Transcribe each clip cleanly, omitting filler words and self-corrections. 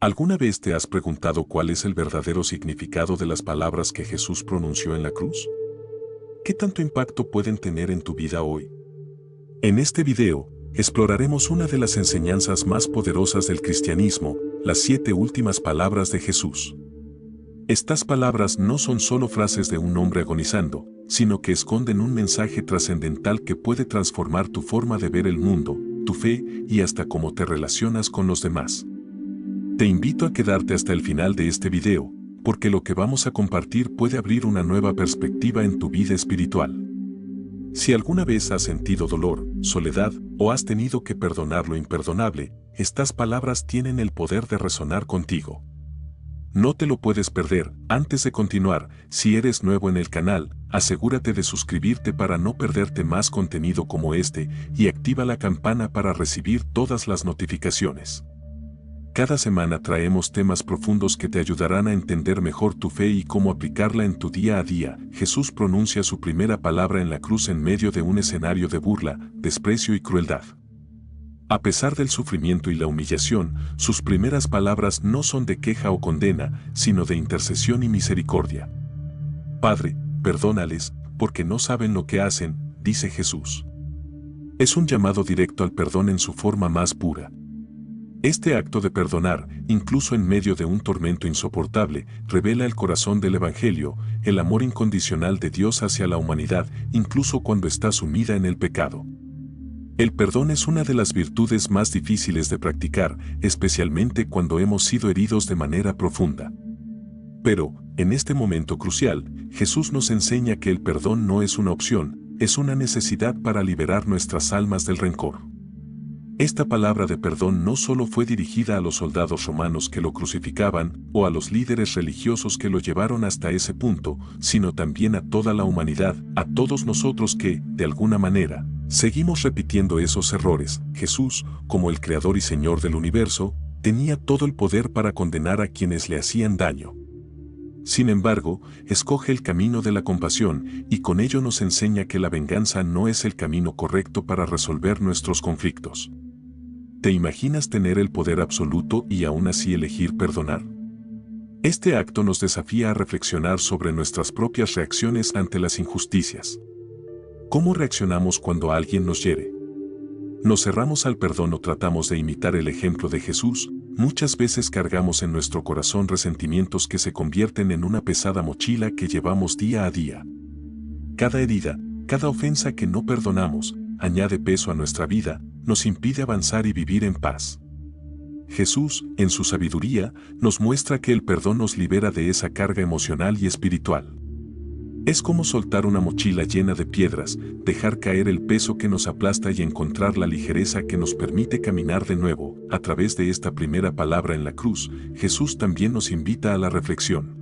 ¿Alguna vez te has preguntado cuál es el verdadero significado de las palabras que Jesús pronunció en la cruz? ¿Qué tanto impacto pueden tener en tu vida hoy? En este video, exploraremos una de las enseñanzas más poderosas del cristianismo, las 7 últimas palabras de Jesús. Estas palabras no son solo frases de un hombre agonizando, sino que esconden un mensaje trascendental que puede transformar tu forma de ver el mundo, tu fe y hasta cómo te relacionas con los demás. Te invito a quedarte hasta el final de este video, porque lo que vamos a compartir puede abrir una nueva perspectiva en tu vida espiritual. Si alguna vez has sentido dolor, soledad o has tenido que perdonar lo imperdonable, estas palabras tienen el poder de resonar contigo. No te lo puedes perder. Antes de continuar, si eres nuevo en el canal, asegúrate de suscribirte para no perderte más contenido como este y activa la campana para recibir todas las notificaciones. Cada semana traemos temas profundos que te ayudarán a entender mejor tu fe y cómo aplicarla en tu día a día. Jesús pronuncia su primera palabra en la cruz en medio de un escenario de burla, desprecio y crueldad. A pesar del sufrimiento y la humillación, sus primeras palabras no son de queja o condena, sino de intercesión y misericordia. Padre, perdónales, porque no saben lo que hacen, dice Jesús. Es un llamado directo al perdón en su forma más pura. Este acto de perdonar, incluso en medio de un tormento insoportable, revela el corazón del Evangelio, el amor incondicional de Dios hacia la humanidad, incluso cuando está sumida en el pecado. El perdón es una de las virtudes más difíciles de practicar, especialmente cuando hemos sido heridos de manera profunda. Pero, en este momento crucial, Jesús nos enseña que el perdón no es una opción, es una necesidad para liberar nuestras almas del rencor. Esta palabra de perdón no solo fue dirigida a los soldados romanos que lo crucificaban o a los líderes religiosos que lo llevaron hasta ese punto, sino también a toda la humanidad, a todos nosotros que, de alguna manera, seguimos repitiendo esos errores. Jesús, como el Creador y Señor del universo, tenía todo el poder para condenar a quienes le hacían daño. Sin embargo, escoge el camino de la compasión y con ello nos enseña que la venganza no es el camino correcto para resolver nuestros conflictos. ¿Te imaginas tener el poder absoluto y aún así elegir perdonar? Este acto nos desafía a reflexionar sobre nuestras propias reacciones ante las injusticias. ¿Cómo reaccionamos cuando alguien nos hiere? ¿Nos cerramos al perdón o tratamos de imitar el ejemplo de Jesús? Muchas veces cargamos en nuestro corazón resentimientos que se convierten en una pesada mochila que llevamos día a día. Cada herida, cada ofensa que no perdonamos, añade peso a nuestra vida, nos impide avanzar y vivir en paz. Jesús, en su sabiduría, nos muestra que el perdón nos libera de esa carga emocional y espiritual. Es como soltar una mochila llena de piedras, dejar caer el peso que nos aplasta y encontrar la ligereza que nos permite caminar de nuevo. A través de esta primera palabra en la cruz, Jesús también nos invita a la reflexión.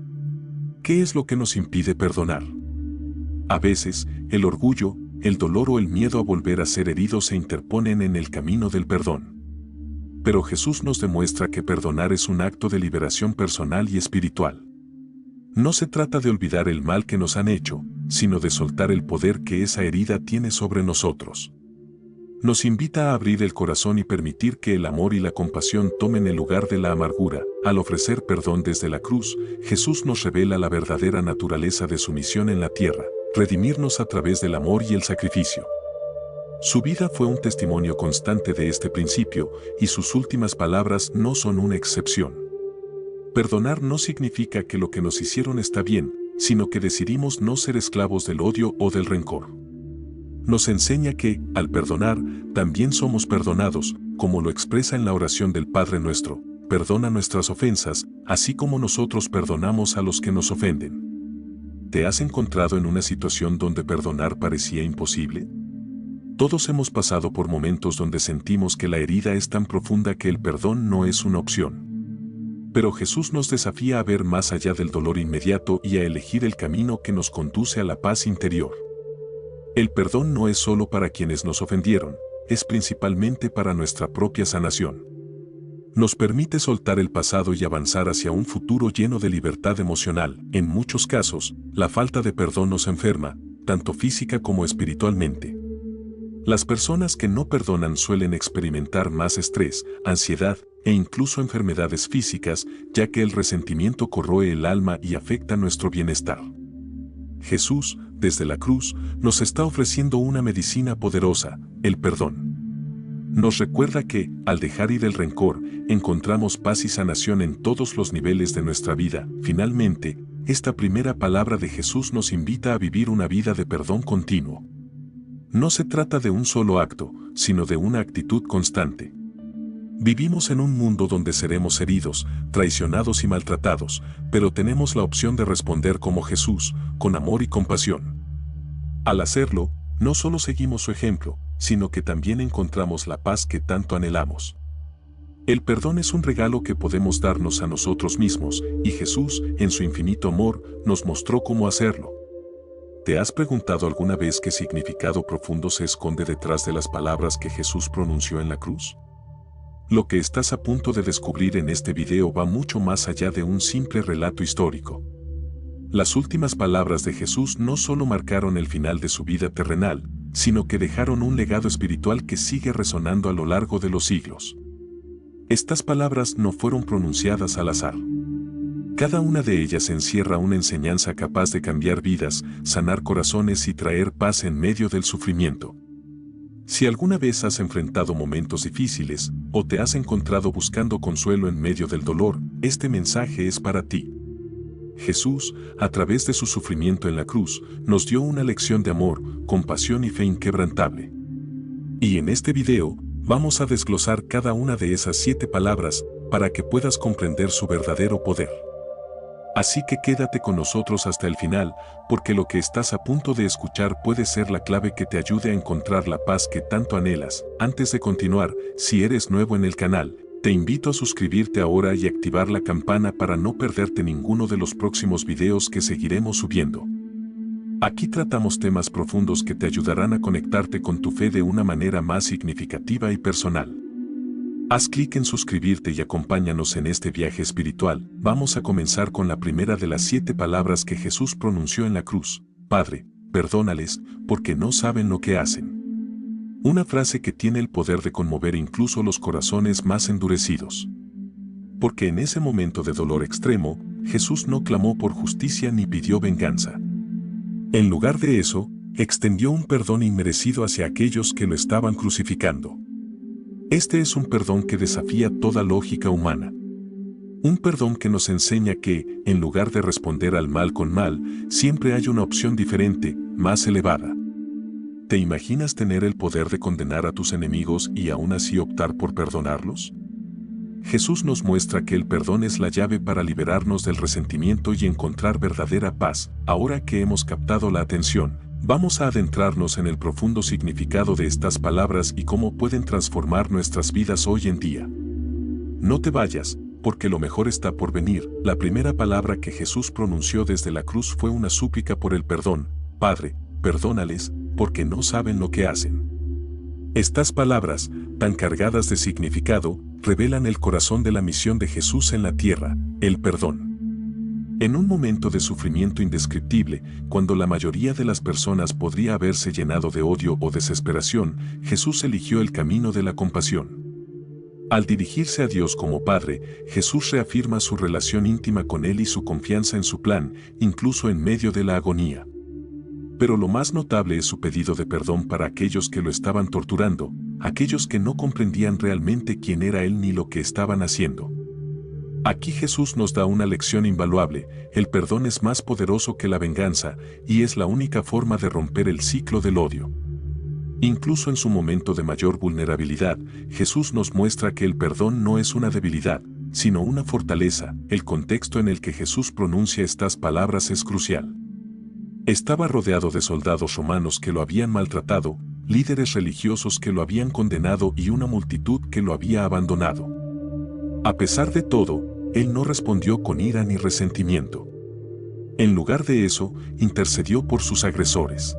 ¿Qué es lo que nos impide perdonar? A veces, el orgullo, el dolor o el miedo a volver a ser heridos se interponen en el camino del perdón. Pero Jesús nos demuestra que perdonar es un acto de liberación personal y espiritual. No se trata de olvidar el mal que nos han hecho, sino de soltar el poder que esa herida tiene sobre nosotros. Nos invita a abrir el corazón y permitir que el amor y la compasión tomen el lugar de la amargura. Al ofrecer perdón desde la cruz, Jesús nos revela la verdadera naturaleza de su misión en la tierra, redimirnos a través del amor y el sacrificio. Su vida fue un testimonio constante de este principio, y sus últimas palabras no son una excepción. Perdonar no significa que lo que nos hicieron está bien, sino que decidimos no ser esclavos del odio o del rencor. Nos enseña que, al perdonar, también somos perdonados, como lo expresa en la oración del Padre Nuestro: perdona nuestras ofensas, así como nosotros perdonamos a los que nos ofenden. ¿Te has encontrado en una situación donde perdonar parecía imposible? Todos hemos pasado por momentos donde sentimos que la herida es tan profunda que el perdón no es una opción. Pero Jesús nos desafía a ver más allá del dolor inmediato y a elegir el camino que nos conduce a la paz interior. El perdón no es solo para quienes nos ofendieron, es principalmente para nuestra propia sanación. Nos permite soltar el pasado y avanzar hacia un futuro lleno de libertad emocional. En muchos casos, la falta de perdón nos enferma, tanto física como espiritualmente. Las personas que no perdonan suelen experimentar más estrés, ansiedad, e incluso enfermedades físicas, ya que el resentimiento corroe el alma y afecta nuestro bienestar. Jesús, desde la cruz, nos está ofreciendo una medicina poderosa, el perdón. Nos recuerda que, al dejar ir el rencor, encontramos paz y sanación en todos los niveles de nuestra vida. Finalmente, esta primera palabra de Jesús nos invita a vivir una vida de perdón continuo. No se trata de un solo acto, sino de una actitud constante. Vivimos en un mundo donde seremos heridos, traicionados y maltratados, pero tenemos la opción de responder como Jesús, con amor y compasión. Al hacerlo, no solo seguimos su ejemplo, sino que también encontramos la paz que tanto anhelamos. El perdón es un regalo que podemos darnos a nosotros mismos, y Jesús, en su infinito amor, nos mostró cómo hacerlo. ¿Te has preguntado alguna vez qué significado profundo se esconde detrás de las palabras que Jesús pronunció en la cruz? Lo que estás a punto de descubrir en este video va mucho más allá de un simple relato histórico. Las últimas palabras de Jesús no solo marcaron el final de su vida terrenal, sino que dejaron un legado espiritual que sigue resonando a lo largo de los siglos. Estas palabras no fueron pronunciadas al azar. Cada una de ellas encierra una enseñanza capaz de cambiar vidas, sanar corazones y traer paz en medio del sufrimiento. Si alguna vez has enfrentado momentos difíciles, o te has encontrado buscando consuelo en medio del dolor, este mensaje es para ti. Jesús, a través de su sufrimiento en la cruz, nos dio una lección de amor, compasión y fe inquebrantable. Y en este video, vamos a desglosar cada una de esas 7 palabras, para que puedas comprender su verdadero poder. Así que quédate con nosotros hasta el final, porque lo que estás a punto de escuchar puede ser la clave que te ayude a encontrar la paz que tanto anhelas. Antes de continuar, si eres nuevo en el canal, te invito a suscribirte ahora y activar la campana para no perderte ninguno de los próximos videos que seguiremos subiendo. Aquí tratamos temas profundos que te ayudarán a conectarte con tu fe de una manera más significativa y personal. Haz clic en suscribirte y acompáñanos en este viaje espiritual. Vamos a comenzar con la primera de las 7 palabras que Jesús pronunció en la cruz. Padre, perdónales, porque no saben lo que hacen. Una frase que tiene el poder de conmover incluso los corazones más endurecidos. Porque en ese momento de dolor extremo, Jesús no clamó por justicia ni pidió venganza. En lugar de eso, extendió un perdón inmerecido hacia aquellos que lo estaban crucificando. Este es un perdón que desafía toda lógica humana. Un perdón que nos enseña que, en lugar de responder al mal con mal, siempre hay una opción diferente, más elevada. ¿Te imaginas tener el poder de condenar a tus enemigos y aún así optar por perdonarlos? Jesús nos muestra que el perdón es la llave para liberarnos del resentimiento y encontrar verdadera paz. Ahora que hemos captado la atención, vamos a adentrarnos en el profundo significado de estas palabras y cómo pueden transformar nuestras vidas hoy en día. No te vayas, porque lo mejor está por venir. La primera palabra que Jesús pronunció desde la cruz fue una súplica por el perdón. Padre, perdónales, porque no saben lo que hacen. Estas palabras, tan cargadas de significado, revelan el corazón de la misión de Jesús en la tierra, el perdón. En un momento de sufrimiento indescriptible, cuando la mayoría de las personas podría haberse llenado de odio o desesperación, Jesús eligió el camino de la compasión. Al dirigirse a Dios como Padre, Jesús reafirma su relación íntima con Él y su confianza en su plan, incluso en medio de la agonía. Pero lo más notable es su pedido de perdón para aquellos que lo estaban torturando, aquellos que no comprendían realmente quién era Él ni lo que estaban haciendo. Aquí Jesús nos da una lección invaluable: el perdón es más poderoso que la venganza, y es la única forma de romper el ciclo del odio. Incluso en su momento de mayor vulnerabilidad, Jesús nos muestra que el perdón no es una debilidad, sino una fortaleza. El contexto en el que Jesús pronuncia estas palabras es crucial. Estaba rodeado de soldados romanos que lo habían maltratado, líderes religiosos que lo habían condenado y una multitud que lo había abandonado. A pesar de todo, él no respondió con ira ni resentimiento. En lugar de eso, intercedió por sus agresores.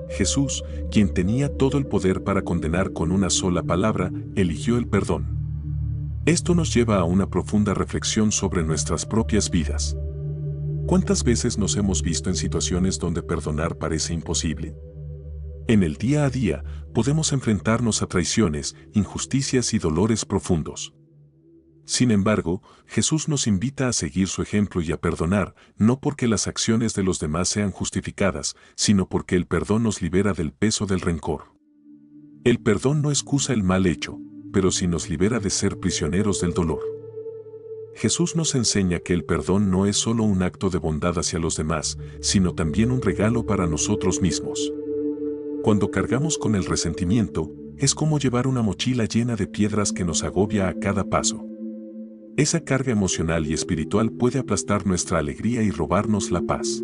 Jesús, quien tenía todo el poder para condenar con una sola palabra, eligió el perdón. Esto nos lleva a una profunda reflexión sobre nuestras propias vidas. ¿Cuántas veces nos hemos visto en situaciones donde perdonar parece imposible? En el día a día, podemos enfrentarnos a traiciones, injusticias y dolores profundos. Sin embargo, Jesús nos invita a seguir su ejemplo y a perdonar, no porque las acciones de los demás sean justificadas, sino porque el perdón nos libera del peso del rencor. El perdón no excusa el mal hecho, pero sí nos libera de ser prisioneros del dolor. Jesús nos enseña que el perdón no es solo un acto de bondad hacia los demás, sino también un regalo para nosotros mismos. Cuando cargamos con el resentimiento, es como llevar una mochila llena de piedras que nos agobia a cada paso. Esa carga emocional y espiritual puede aplastar nuestra alegría y robarnos la paz.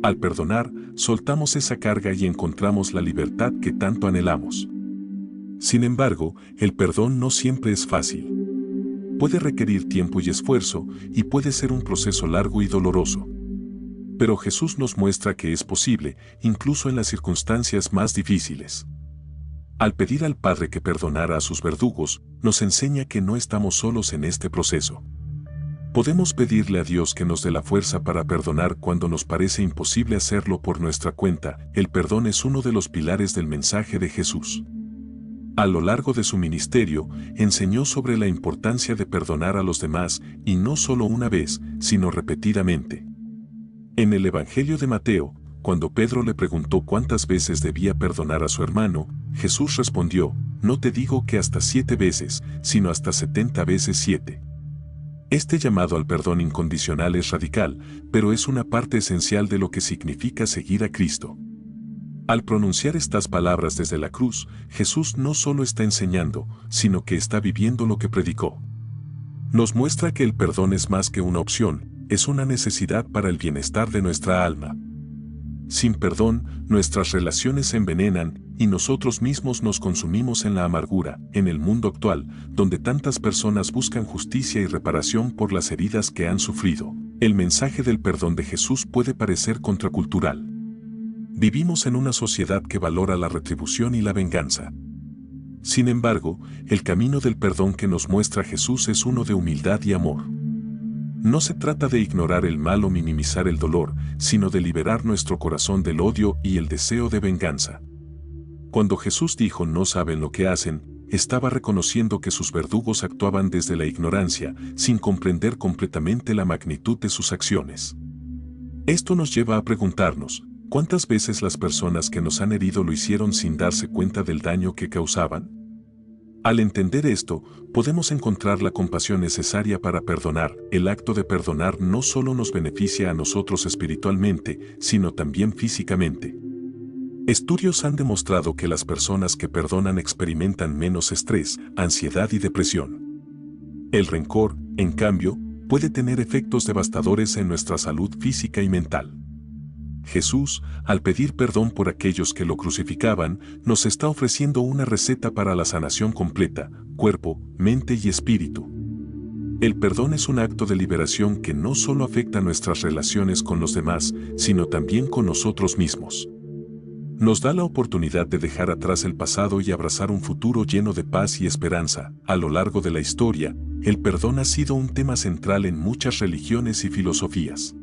Al perdonar, soltamos esa carga y encontramos la libertad que tanto anhelamos. Sin embargo, el perdón no siempre es fácil. Puede requerir tiempo y esfuerzo, y puede ser un proceso largo y doloroso. Pero Jesús nos muestra que es posible, incluso en las circunstancias más difíciles. Al pedir al Padre que perdonara a sus verdugos, nos enseña que no estamos solos en este proceso. Podemos pedirle a Dios que nos dé la fuerza para perdonar cuando nos parece imposible hacerlo por nuestra cuenta. El perdón es uno de los pilares del mensaje de Jesús. A lo largo de su ministerio, enseñó sobre la importancia de perdonar a los demás, y no solo una vez, sino repetidamente. En el Evangelio de Mateo, cuando Pedro le preguntó cuántas veces debía perdonar a su hermano, Jesús respondió: no te digo que hasta 7 veces, sino hasta 70 veces 7. Este llamado al perdón incondicional es radical, pero es una parte esencial de lo que significa seguir a Cristo. Al pronunciar estas palabras desde la cruz, Jesús no solo está enseñando, sino que está viviendo lo que predicó. Nos muestra que el perdón es más que una opción, es una necesidad para el bienestar de nuestra alma. Sin perdón, nuestras relaciones se envenenan y nosotros mismos nos consumimos en la amargura. En el mundo actual, donde tantas personas buscan justicia y reparación por las heridas que han sufrido, el mensaje del perdón de Jesús puede parecer contracultural. Vivimos en una sociedad que valora la retribución y la venganza. Sin embargo, el camino del perdón que nos muestra Jesús es uno de humildad y amor. No se trata de ignorar el mal o minimizar el dolor, sino de liberar nuestro corazón del odio y el deseo de venganza. Cuando Jesús dijo "no saben lo que hacen", estaba reconociendo que sus verdugos actuaban desde la ignorancia, sin comprender completamente la magnitud de sus acciones. Esto nos lleva a preguntarnos, ¿cuántas veces las personas que nos han herido lo hicieron sin darse cuenta del daño que causaban? Al entender esto, podemos encontrar la compasión necesaria para perdonar. El acto de perdonar no solo nos beneficia a nosotros espiritualmente, sino también físicamente. Estudios han demostrado que las personas que perdonan experimentan menos estrés, ansiedad y depresión. El rencor, en cambio, puede tener efectos devastadores en nuestra salud física y mental. Jesús, al pedir perdón por aquellos que lo crucificaban, nos está ofreciendo una receta para la sanación completa, cuerpo, mente y espíritu. El perdón es un acto de liberación que no solo afecta nuestras relaciones con los demás, sino también con nosotros mismos. Nos da la oportunidad de dejar atrás el pasado y abrazar un futuro lleno de paz y esperanza. A lo largo de la historia, el perdón ha sido un tema central en muchas religiones y filosofías.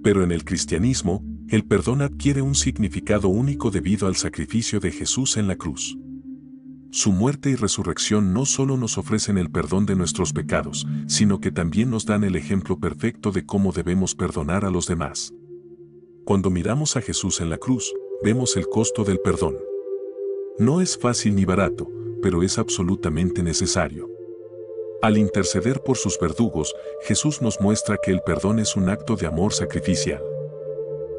Pero en el cristianismo, el perdón adquiere un significado único debido al sacrificio de Jesús en la cruz. Su muerte y resurrección no solo nos ofrecen el perdón de nuestros pecados, sino que también nos dan el ejemplo perfecto de cómo debemos perdonar a los demás. Cuando miramos a Jesús en la cruz, vemos el costo del perdón. No es fácil ni barato, pero es absolutamente necesario. Al interceder por sus verdugos, Jesús nos muestra que el perdón es un acto de amor sacrificial.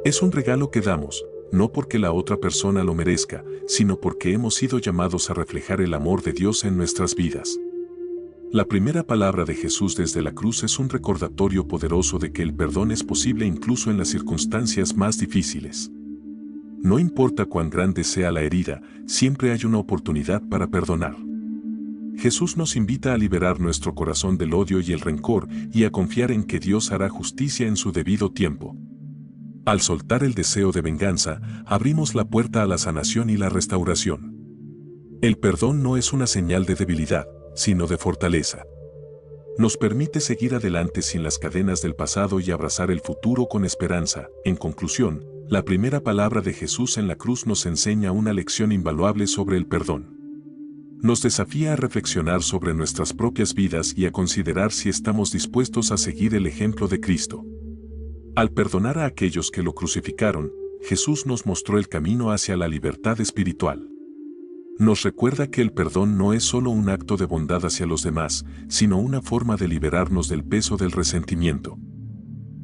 Es un regalo que damos, no porque la otra persona lo merezca, sino porque hemos sido llamados a reflejar el amor de Dios en nuestras vidas. La primera palabra de Jesús desde la cruz es un recordatorio poderoso de que el perdón es posible incluso en las circunstancias más difíciles. No importa cuán grande sea la herida, siempre hay una oportunidad para perdonar. Jesús nos invita a liberar nuestro corazón del odio y el rencor y a confiar en que Dios hará justicia en su debido tiempo. Al soltar el deseo de venganza, abrimos la puerta a la sanación y la restauración. El perdón no es una señal de debilidad, sino de fortaleza. Nos permite seguir adelante sin las cadenas del pasado y abrazar el futuro con esperanza. En conclusión, la primera palabra de Jesús en la cruz nos enseña una lección invaluable sobre el perdón. Nos desafía a reflexionar sobre nuestras propias vidas y a considerar si estamos dispuestos a seguir el ejemplo de Cristo. Al perdonar a aquellos que lo crucificaron, Jesús nos mostró el camino hacia la libertad espiritual. Nos recuerda que el perdón no es solo un acto de bondad hacia los demás, sino una forma de liberarnos del peso del resentimiento.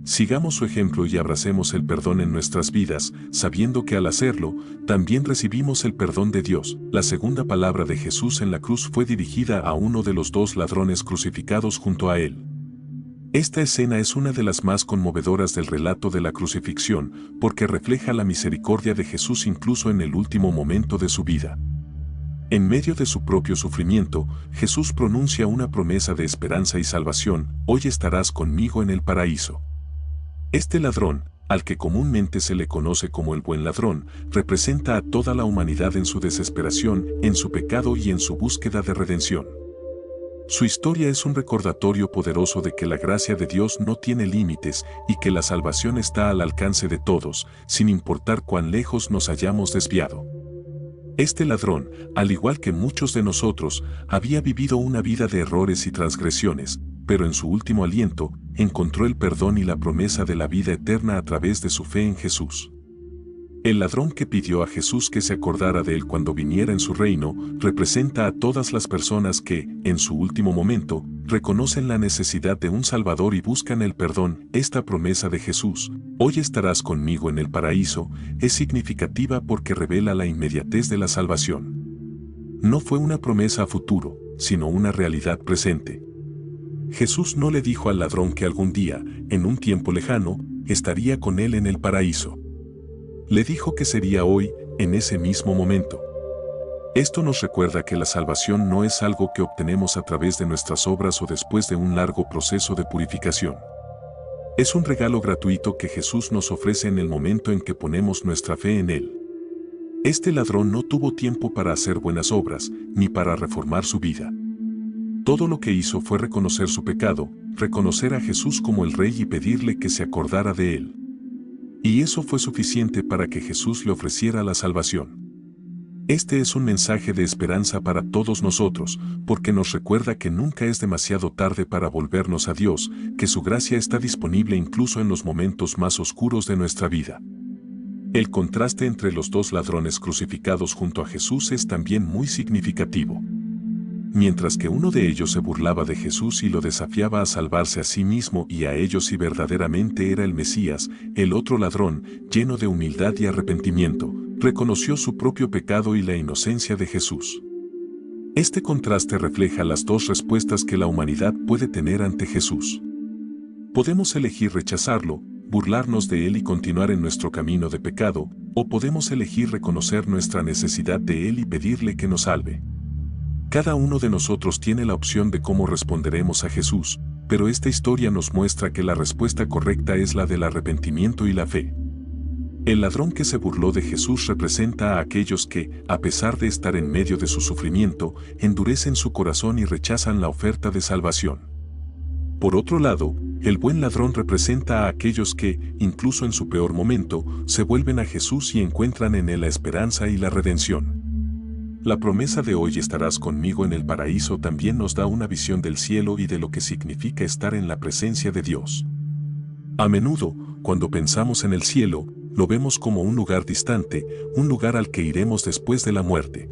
Sigamos su ejemplo y abracemos el perdón en nuestras vidas, sabiendo que al hacerlo, también recibimos el perdón de Dios. La segunda palabra de Jesús en la cruz fue dirigida a uno de los dos ladrones crucificados junto a él. Esta escena es una de las más conmovedoras del relato de la crucifixión, porque refleja la misericordia de Jesús incluso en el último momento de su vida. En medio de su propio sufrimiento, Jesús pronuncia una promesa de esperanza y salvación: hoy estarás conmigo en el paraíso. Este ladrón, al que comúnmente se le conoce como el buen ladrón, representa a toda la humanidad en su desesperación, en su pecado y en su búsqueda de redención. Su historia es un recordatorio poderoso de que la gracia de Dios no tiene límites y que la salvación está al alcance de todos, sin importar cuán lejos nos hayamos desviado. Este ladrón, al igual que muchos de nosotros, había vivido una vida de errores y transgresiones, pero en su último aliento, encontró el perdón y la promesa de la vida eterna a través de su fe en Jesús. El ladrón que pidió a Jesús que se acordara de él cuando viniera en su reino, representa a todas las personas que, en su último momento, reconocen la necesidad de un Salvador y buscan el perdón. Esta promesa de Jesús, hoy estarás conmigo en el paraíso, es significativa porque revela la inmediatez de la salvación. No fue una promesa a futuro, sino una realidad presente. Jesús no le dijo al ladrón que algún día, en un tiempo lejano, estaría con él en el paraíso. Le dijo que sería hoy, en ese mismo momento. Esto nos recuerda que la salvación no es algo que obtenemos a través de nuestras obras o después de un largo proceso de purificación. Es un regalo gratuito que Jesús nos ofrece en el momento en que ponemos nuestra fe en Él. Este ladrón no tuvo tiempo para hacer buenas obras, ni para reformar su vida. Todo lo que hizo fue reconocer su pecado, reconocer a Jesús como el Rey y pedirle que se acordara de él. Y eso fue suficiente para que Jesús le ofreciera la salvación. Este es un mensaje de esperanza para todos nosotros, porque nos recuerda que nunca es demasiado tarde para volvernos a Dios, que su gracia está disponible incluso en los momentos más oscuros de nuestra vida. El contraste entre los dos ladrones crucificados junto a Jesús es también muy significativo. Mientras que uno de ellos se burlaba de Jesús y lo desafiaba a salvarse a sí mismo y a ellos si verdaderamente era el Mesías, el otro ladrón, lleno de humildad y arrepentimiento, reconoció su propio pecado y la inocencia de Jesús. Este contraste refleja las dos respuestas que la humanidad puede tener ante Jesús. Podemos elegir rechazarlo, burlarnos de él y continuar en nuestro camino de pecado, o podemos elegir reconocer nuestra necesidad de él y pedirle que nos salve. Cada uno de nosotros tiene la opción de cómo responderemos a Jesús, pero esta historia nos muestra que la respuesta correcta es la del arrepentimiento y la fe. El ladrón que se burló de Jesús representa a aquellos que, a pesar de estar en medio de su sufrimiento, endurecen su corazón y rechazan la oferta de salvación. Por otro lado, el buen ladrón representa a aquellos que, incluso en su peor momento, se vuelven a Jesús y encuentran en él la esperanza y la redención. La promesa de hoy estarás conmigo en el paraíso también nos da una visión del cielo y de lo que significa estar en la presencia de Dios. A menudo, cuando pensamos en el cielo, lo vemos como un lugar distante, un lugar al que iremos después de la muerte.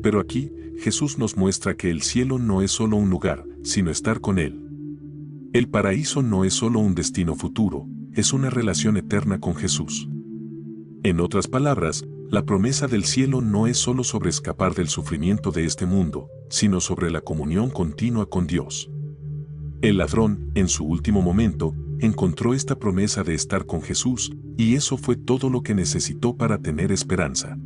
Pero aquí, Jesús nos muestra que el cielo no es solo un lugar, sino estar con Él. El paraíso no es solo un destino futuro, es una relación eterna con Jesús. En otras palabras, la promesa del cielo no es solo sobre escapar del sufrimiento de este mundo, sino sobre la comunión continua con Dios. El ladrón, en su último momento, encontró esta promesa de estar con Jesús, y eso fue todo lo que necesitó para tener esperanza.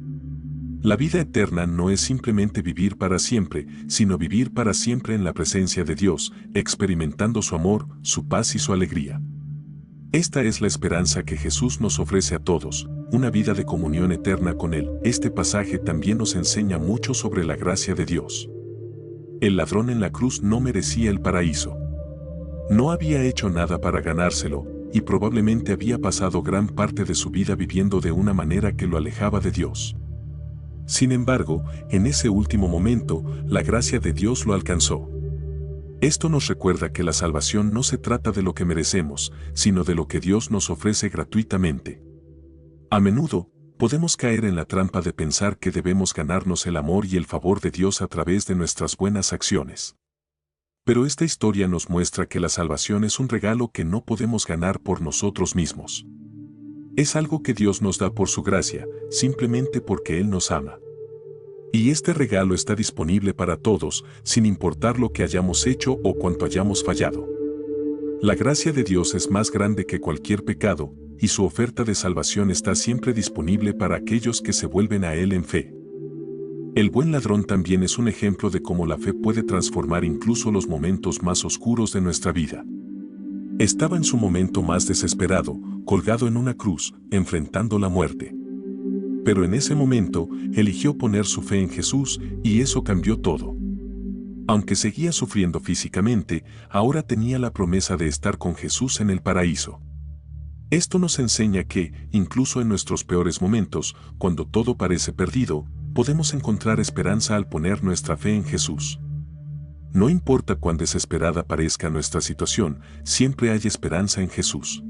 La vida eterna no es simplemente vivir para siempre, sino vivir para siempre en la presencia de Dios, experimentando su amor, su paz y su alegría. Esta es la esperanza que Jesús nos ofrece a todos, una vida de comunión eterna con Él. Este pasaje también nos enseña mucho sobre la gracia de Dios. El ladrón en la cruz no merecía el paraíso. No había hecho nada para ganárselo, y probablemente había pasado gran parte de su vida viviendo de una manera que lo alejaba de Dios. Sin embargo, en ese último momento, la gracia de Dios lo alcanzó. Esto nos recuerda que la salvación no se trata de lo que merecemos, sino de lo que Dios nos ofrece gratuitamente. A menudo, podemos caer en la trampa de pensar que debemos ganarnos el amor y el favor de Dios a través de nuestras buenas acciones. Pero esta historia nos muestra que la salvación es un regalo que no podemos ganar por nosotros mismos. Es algo que Dios nos da por su gracia, simplemente porque Él nos ama. Y este regalo está disponible para todos, sin importar lo que hayamos hecho o cuánto hayamos fallado. La gracia de Dios es más grande que cualquier pecado, y su oferta de salvación está siempre disponible para aquellos que se vuelven a Él en fe. El buen ladrón también es un ejemplo de cómo la fe puede transformar incluso los momentos más oscuros de nuestra vida. Estaba en su momento más desesperado, colgado en una cruz, enfrentando la muerte. Pero en ese momento, eligió poner su fe en Jesús, y eso cambió todo. Aunque seguía sufriendo físicamente, ahora tenía la promesa de estar con Jesús en el paraíso. Esto nos enseña que, incluso en nuestros peores momentos, cuando todo parece perdido, podemos encontrar esperanza al poner nuestra fe en Jesús. No importa cuán desesperada parezca nuestra situación, siempre hay esperanza en Jesús.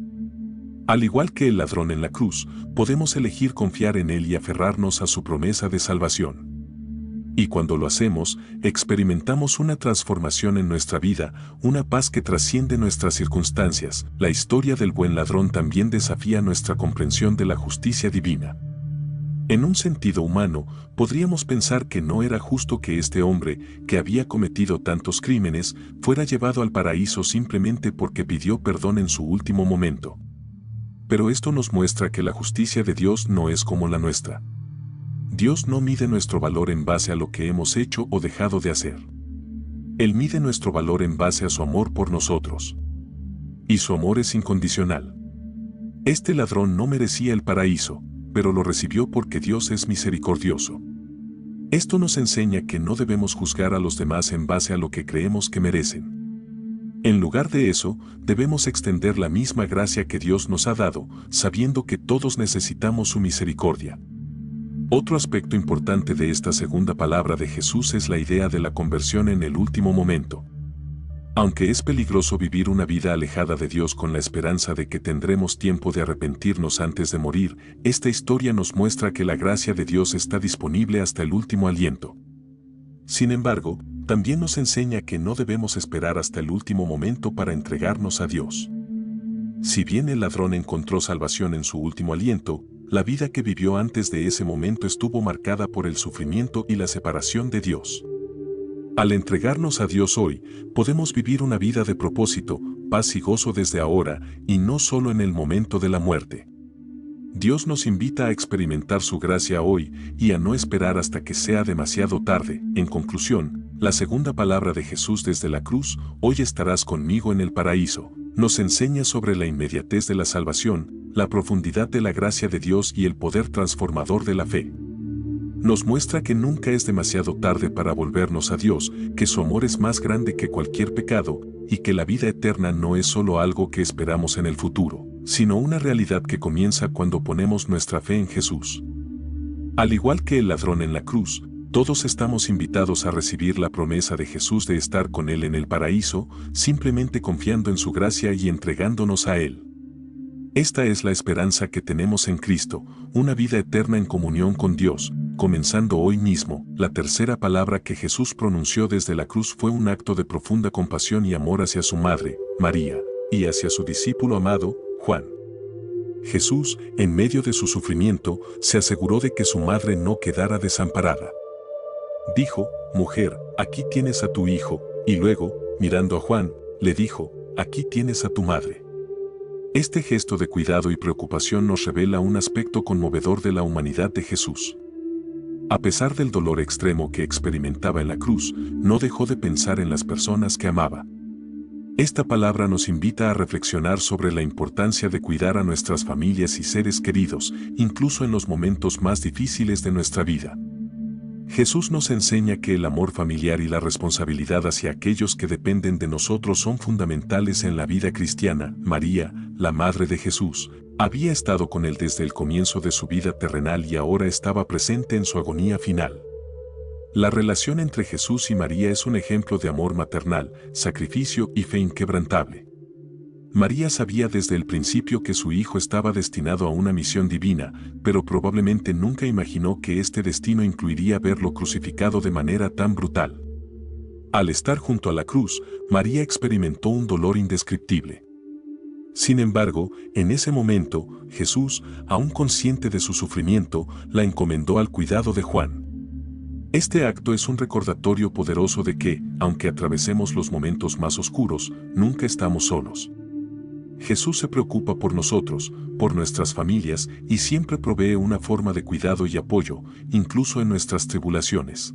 Al igual que el ladrón en la cruz, podemos elegir confiar en Él y aferrarnos a su promesa de salvación. Y cuando lo hacemos, experimentamos una transformación en nuestra vida, una paz que trasciende nuestras circunstancias. La historia del buen ladrón también desafía nuestra comprensión de la justicia divina. En un sentido humano, podríamos pensar que no era justo que este hombre, que había cometido tantos crímenes, fuera llevado al paraíso simplemente porque pidió perdón en su último momento. Pero esto nos muestra que la justicia de Dios no es como la nuestra. Dios no mide nuestro valor en base a lo que hemos hecho o dejado de hacer. Él mide nuestro valor en base a su amor por nosotros. Y su amor es incondicional. Este ladrón no merecía el paraíso, pero lo recibió porque Dios es misericordioso. Esto nos enseña que no debemos juzgar a los demás en base a lo que creemos que merecen. En lugar de eso, debemos extender la misma gracia que Dios nos ha dado, sabiendo que todos necesitamos su misericordia. Otro aspecto importante de esta segunda palabra de Jesús es la idea de la conversión en el último momento. Aunque es peligroso vivir una vida alejada de Dios con la esperanza de que tendremos tiempo de arrepentirnos antes de morir, esta historia nos muestra que la gracia de Dios está disponible hasta el último aliento. Sin embargo, también nos enseña que no debemos esperar hasta el último momento para entregarnos a Dios. Si bien el ladrón encontró salvación en su último aliento, la vida que vivió antes de ese momento estuvo marcada por el sufrimiento y la separación de Dios. Al entregarnos a Dios hoy, podemos vivir una vida de propósito, paz y gozo desde ahora, y no solo en el momento de la muerte. Dios nos invita a experimentar su gracia hoy y a no esperar hasta que sea demasiado tarde. En conclusión, la segunda palabra de Jesús desde la cruz, hoy estarás conmigo en el paraíso, nos enseña sobre la inmediatez de la salvación, la profundidad de la gracia de Dios y el poder transformador de la fe. Nos muestra que nunca es demasiado tarde para volvernos a Dios, que su amor es más grande que cualquier pecado, y que la vida eterna no es solo algo que esperamos en el futuro, sino una realidad que comienza cuando ponemos nuestra fe en Jesús. Al igual que el ladrón en la cruz, todos estamos invitados a recibir la promesa de Jesús de estar con Él en el paraíso, simplemente confiando en su gracia y entregándonos a Él. Esta es la esperanza que tenemos en Cristo, una vida eterna en comunión con Dios, comenzando hoy mismo. La tercera palabra que Jesús pronunció desde la cruz fue un acto de profunda compasión y amor hacia su madre, María, y hacia su discípulo amado, Juan. Jesús, en medio de su sufrimiento, se aseguró de que su madre no quedara desamparada. Dijo, «Mujer, aquí tienes a tu hijo», y luego, mirando a Juan, le dijo, «Aquí tienes a tu madre». Este gesto de cuidado y preocupación nos revela un aspecto conmovedor de la humanidad de Jesús. A pesar del dolor extremo que experimentaba en la cruz, no dejó de pensar en las personas que amaba. Esta palabra nos invita a reflexionar sobre la importancia de cuidar a nuestras familias y seres queridos, incluso en los momentos más difíciles de nuestra vida. Jesús nos enseña que el amor familiar y la responsabilidad hacia aquellos que dependen de nosotros son fundamentales en la vida cristiana. María, la Madre de Jesús, Había estado con él desde el comienzo de su vida terrenal y ahora estaba presente en su agonía final. La relación entre Jesús y María es un ejemplo de amor maternal, sacrificio y fe inquebrantable. María sabía desde el principio que su hijo estaba destinado a una misión divina, pero probablemente nunca imaginó que este destino incluiría verlo crucificado de manera tan brutal. Al estar junto a la cruz, María experimentó un dolor indescriptible. Sin embargo, en ese momento, Jesús, aún consciente de su sufrimiento, la encomendó al cuidado de Juan. Este acto es un recordatorio poderoso de que, aunque atravesemos los momentos más oscuros, nunca estamos solos. Jesús se preocupa por nosotros, por nuestras familias, y siempre provee una forma de cuidado y apoyo, incluso en nuestras tribulaciones.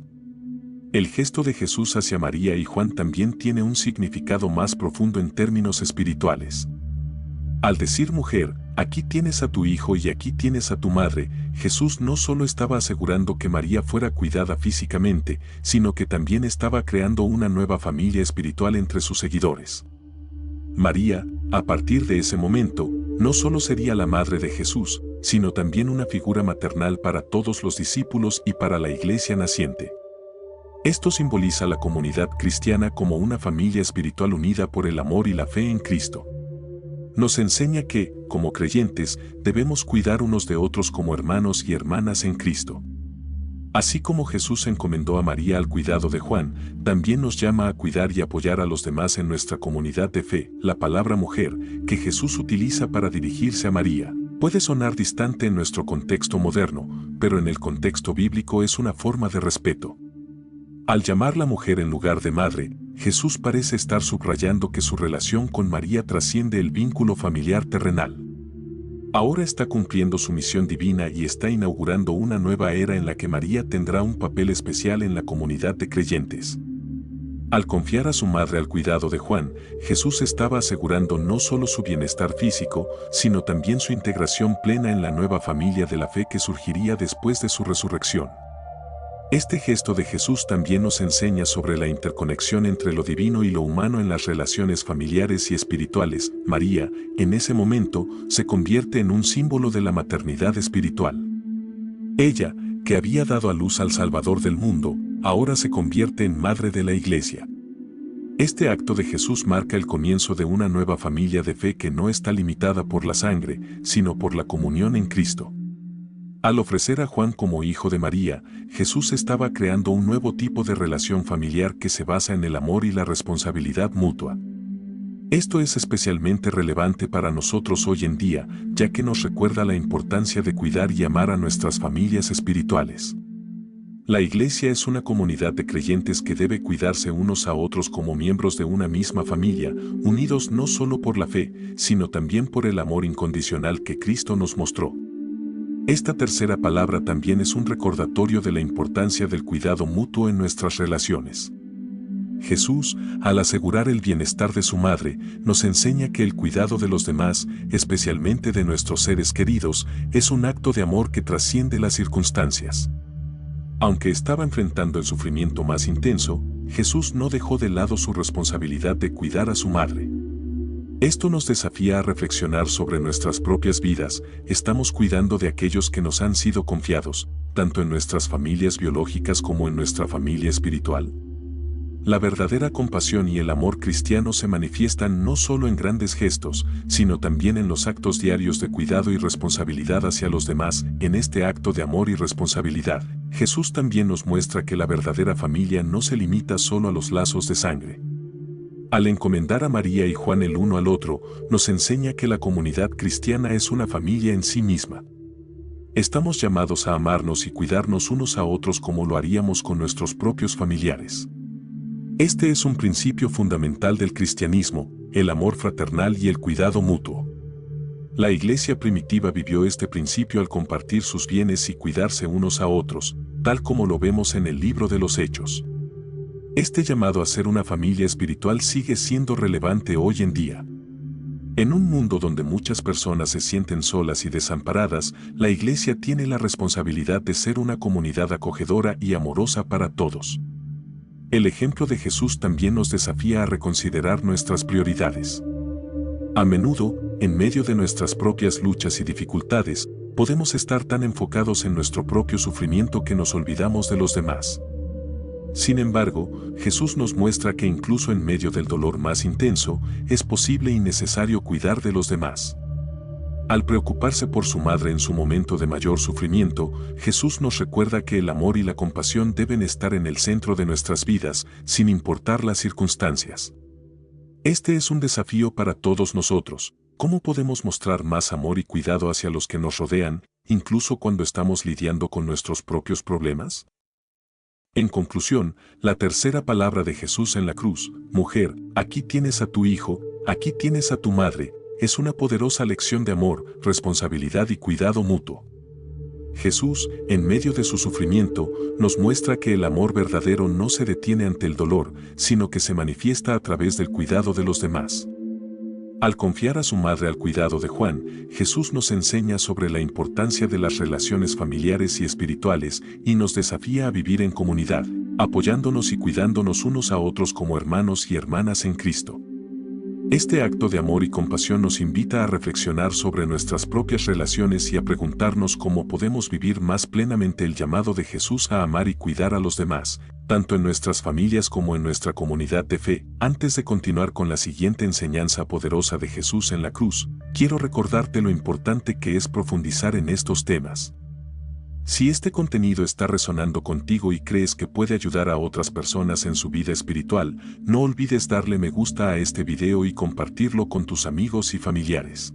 El gesto de Jesús hacia María y Juan también tiene un significado más profundo en términos espirituales. Al decir mujer, aquí tienes a tu hijo y aquí tienes a tu madre, Jesús no solo estaba asegurando que María fuera cuidada físicamente, sino que también estaba creando una nueva familia espiritual entre sus seguidores. María, a partir de ese momento, no solo sería la madre de Jesús, sino también una figura maternal para todos los discípulos y para la iglesia naciente. Esto simboliza la comunidad cristiana como una familia espiritual unida por el amor y la fe en Cristo. Nos enseña que, como creyentes, debemos cuidar unos de otros como hermanos y hermanas en Cristo. Así como Jesús encomendó a María al cuidado de Juan, también nos llama a cuidar y apoyar a los demás en nuestra comunidad de fe. La palabra mujer, que Jesús utiliza para dirigirse a María, puede sonar distante en nuestro contexto moderno, pero en el contexto bíblico es una forma de respeto. Al llamarla mujer en lugar de madre, Jesús parece estar subrayando que su relación con María trasciende el vínculo familiar terrenal. Ahora está cumpliendo su misión divina y está inaugurando una nueva era en la que María tendrá un papel especial en la comunidad de creyentes. Al confiar a su madre al cuidado de Juan, Jesús estaba asegurando no solo su bienestar físico, sino también su integración plena en la nueva familia de la fe que surgiría después de su resurrección. Este gesto de Jesús también nos enseña sobre la interconexión entre lo divino y lo humano en las relaciones familiares y espirituales. María, en ese momento, se convierte en un símbolo de la maternidad espiritual. Ella, que había dado a luz al Salvador del mundo, ahora se convierte en madre de la Iglesia. Este acto de Jesús marca el comienzo de una nueva familia de fe que no está limitada por la sangre, sino por la comunión en Cristo. Al ofrecer a Juan como hijo de María, Jesús estaba creando un nuevo tipo de relación familiar que se basa en el amor y la responsabilidad mutua. Esto es especialmente relevante para nosotros hoy en día, ya que nos recuerda la importancia de cuidar y amar a nuestras familias espirituales. La Iglesia es una comunidad de creyentes que debe cuidarse unos a otros como miembros de una misma familia, unidos no solo por la fe, sino también por el amor incondicional que Cristo nos mostró. Esta tercera palabra también es un recordatorio de la importancia del cuidado mutuo en nuestras relaciones. Jesús, al asegurar el bienestar de su madre, nos enseña que el cuidado de los demás, especialmente de nuestros seres queridos, es un acto de amor que trasciende las circunstancias. Aunque estaba enfrentando el sufrimiento más intenso, Jesús no dejó de lado su responsabilidad de cuidar a su madre. Esto nos desafía a reflexionar sobre nuestras propias vidas. ¿Estamos cuidando de aquellos que nos han sido confiados, tanto en nuestras familias biológicas como en nuestra familia espiritual? La verdadera compasión y el amor cristiano se manifiestan no solo en grandes gestos, sino también en los actos diarios de cuidado y responsabilidad hacia los demás. En este acto de amor y responsabilidad, Jesús también nos muestra que la verdadera familia no se limita solo a los lazos de sangre. Al encomendar a María y Juan el uno al otro, nos enseña que la comunidad cristiana es una familia en sí misma. Estamos llamados a amarnos y cuidarnos unos a otros como lo haríamos con nuestros propios familiares. Este es un principio fundamental del cristianismo, el amor fraternal y el cuidado mutuo. La iglesia primitiva vivió este principio al compartir sus bienes y cuidarse unos a otros, tal como lo vemos en el libro de los Hechos. Este llamado a ser una familia espiritual sigue siendo relevante hoy en día. En un mundo donde muchas personas se sienten solas y desamparadas, la iglesia tiene la responsabilidad de ser una comunidad acogedora y amorosa para todos. El ejemplo de Jesús también nos desafía a reconsiderar nuestras prioridades. A menudo, en medio de nuestras propias luchas y dificultades, podemos estar tan enfocados en nuestro propio sufrimiento que nos olvidamos de los demás. Sin embargo, Jesús nos muestra que incluso en medio del dolor más intenso, es posible y necesario cuidar de los demás. Al preocuparse por su madre en su momento de mayor sufrimiento, Jesús nos recuerda que el amor y la compasión deben estar en el centro de nuestras vidas, sin importar las circunstancias. Este es un desafío para todos nosotros. ¿Cómo podemos mostrar más amor y cuidado hacia los que nos rodean, incluso cuando estamos lidiando con nuestros propios problemas? En conclusión, la tercera palabra de Jesús en la cruz, mujer, aquí tienes a tu hijo, aquí tienes a tu madre, es una poderosa lección de amor, responsabilidad y cuidado mutuo. Jesús, en medio de su sufrimiento, nos muestra que el amor verdadero no se detiene ante el dolor, sino que se manifiesta a través del cuidado de los demás. Al confiar a su madre al cuidado de Juan, Jesús nos enseña sobre la importancia de las relaciones familiares y espirituales y nos desafía a vivir en comunidad, apoyándonos y cuidándonos unos a otros como hermanos y hermanas en Cristo. Este acto de amor y compasión nos invita a reflexionar sobre nuestras propias relaciones y a preguntarnos cómo podemos vivir más plenamente el llamado de Jesús a amar y cuidar a los demás, tanto en nuestras familias como en nuestra comunidad de fe. Antes de continuar con la siguiente enseñanza poderosa de Jesús en la cruz, quiero recordarte lo importante que es profundizar en estos temas. Si este contenido está resonando contigo y crees que puede ayudar a otras personas en su vida espiritual, no olvides darle me gusta a este video y compartirlo con tus amigos y familiares.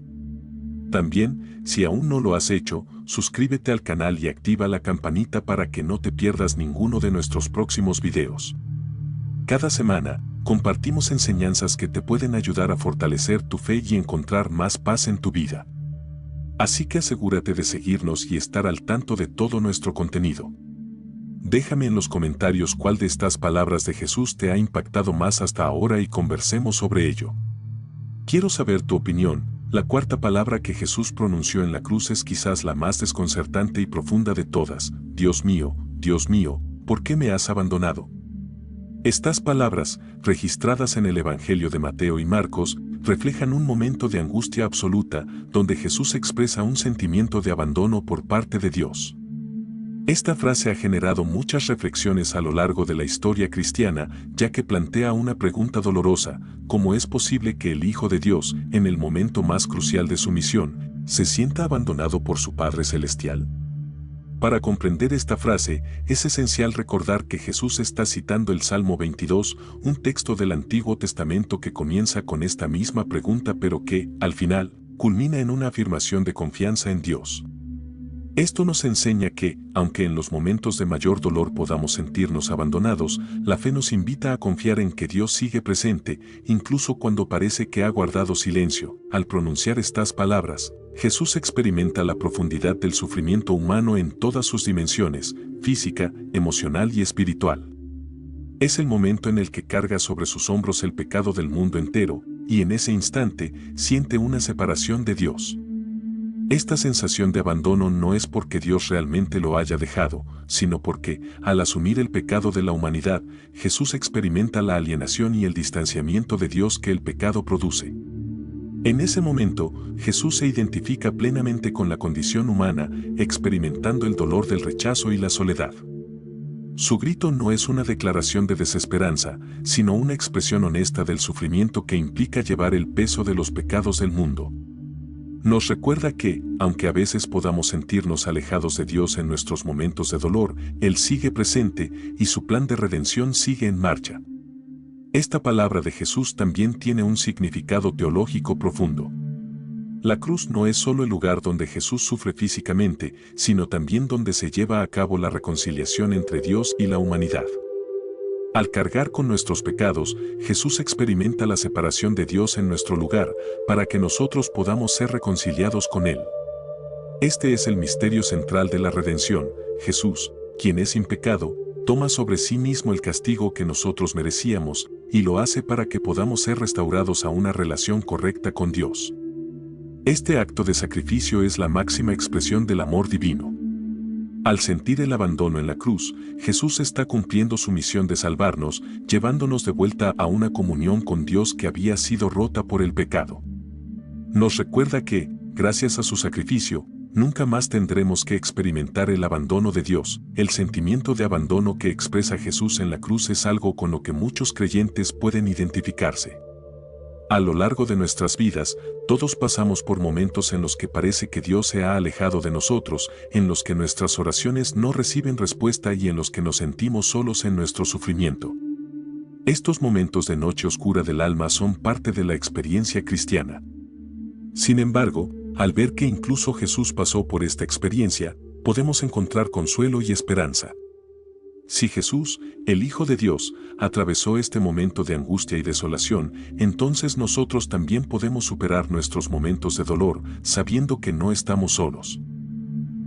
También, si aún no lo has hecho, suscríbete al canal y activa la campanita para que no te pierdas ninguno de nuestros próximos videos. Cada semana, compartimos enseñanzas que te pueden ayudar a fortalecer tu fe y encontrar más paz en tu vida. Así que asegúrate de seguirnos y estar al tanto de todo nuestro contenido. Déjame en los comentarios cuál de estas palabras de Jesús te ha impactado más hasta ahora y conversemos sobre ello. Quiero saber tu opinión. La cuarta palabra que Jesús pronunció en la cruz es quizás la más desconcertante y profunda de todas. Dios mío, ¿por qué me has abandonado? Estas palabras, registradas en el Evangelio de Mateo y Marcos, reflejan un momento de angustia absoluta, donde Jesús expresa un sentimiento de abandono por parte de Dios. Esta frase ha generado muchas reflexiones a lo largo de la historia cristiana, ya que plantea una pregunta dolorosa: ¿cómo es posible que el Hijo de Dios, en el momento más crucial de su misión, se sienta abandonado por su Padre Celestial? Para comprender esta frase, es esencial recordar que Jesús está citando el Salmo 22, un texto del Antiguo Testamento que comienza con esta misma pregunta pero que, al final, culmina en una afirmación de confianza en Dios. Esto nos enseña que, aunque en los momentos de mayor dolor podamos sentirnos abandonados, la fe nos invita a confiar en que Dios sigue presente, incluso cuando parece que ha guardado silencio. Al pronunciar estas palabras, Jesús experimenta la profundidad del sufrimiento humano en todas sus dimensiones, física, emocional y espiritual. Es el momento en el que carga sobre sus hombros el pecado del mundo entero, y en ese instante siente una separación de Dios. Esta sensación de abandono no es porque Dios realmente lo haya dejado, sino porque, al asumir el pecado de la humanidad, Jesús experimenta la alienación y el distanciamiento de Dios que el pecado produce. En ese momento, Jesús se identifica plenamente con la condición humana, experimentando el dolor del rechazo y la soledad. Su grito no es una declaración de desesperanza, sino una expresión honesta del sufrimiento que implica llevar el peso de los pecados del mundo. Nos recuerda que, aunque a veces podamos sentirnos alejados de Dios en nuestros momentos de dolor, Él sigue presente y su plan de redención sigue en marcha. Esta palabra de Jesús también tiene un significado teológico profundo. La cruz no es solo el lugar donde Jesús sufre físicamente, sino también donde se lleva a cabo la reconciliación entre Dios y la humanidad. Al cargar con nuestros pecados, Jesús experimenta la separación de Dios en nuestro lugar, para que nosotros podamos ser reconciliados con Él. Este es el misterio central de la redención. Jesús, quien es sin pecado, toma sobre sí mismo el castigo que nosotros merecíamos, y lo hace para que podamos ser restaurados a una relación correcta con Dios. Este acto de sacrificio es la máxima expresión del amor divino. Al sentir el abandono en la cruz, Jesús está cumpliendo su misión de salvarnos, llevándonos de vuelta a una comunión con Dios que había sido rota por el pecado. Nos recuerda que, gracias a su sacrificio, nunca más tendremos que experimentar el abandono de Dios. El sentimiento de abandono que expresa Jesús en la cruz es algo con lo que muchos creyentes pueden identificarse. A lo largo de nuestras vidas, todos pasamos por momentos en los que parece que Dios se ha alejado de nosotros, en los que nuestras oraciones no reciben respuesta y en los que nos sentimos solos en nuestro sufrimiento. Estos momentos de noche oscura del alma son parte de la experiencia cristiana. Sin embargo, al ver que incluso Jesús pasó por esta experiencia, podemos encontrar consuelo y esperanza. Si Jesús, el Hijo de Dios, atravesó este momento de angustia y desolación, entonces nosotros también podemos superar nuestros momentos de dolor, sabiendo que no estamos solos.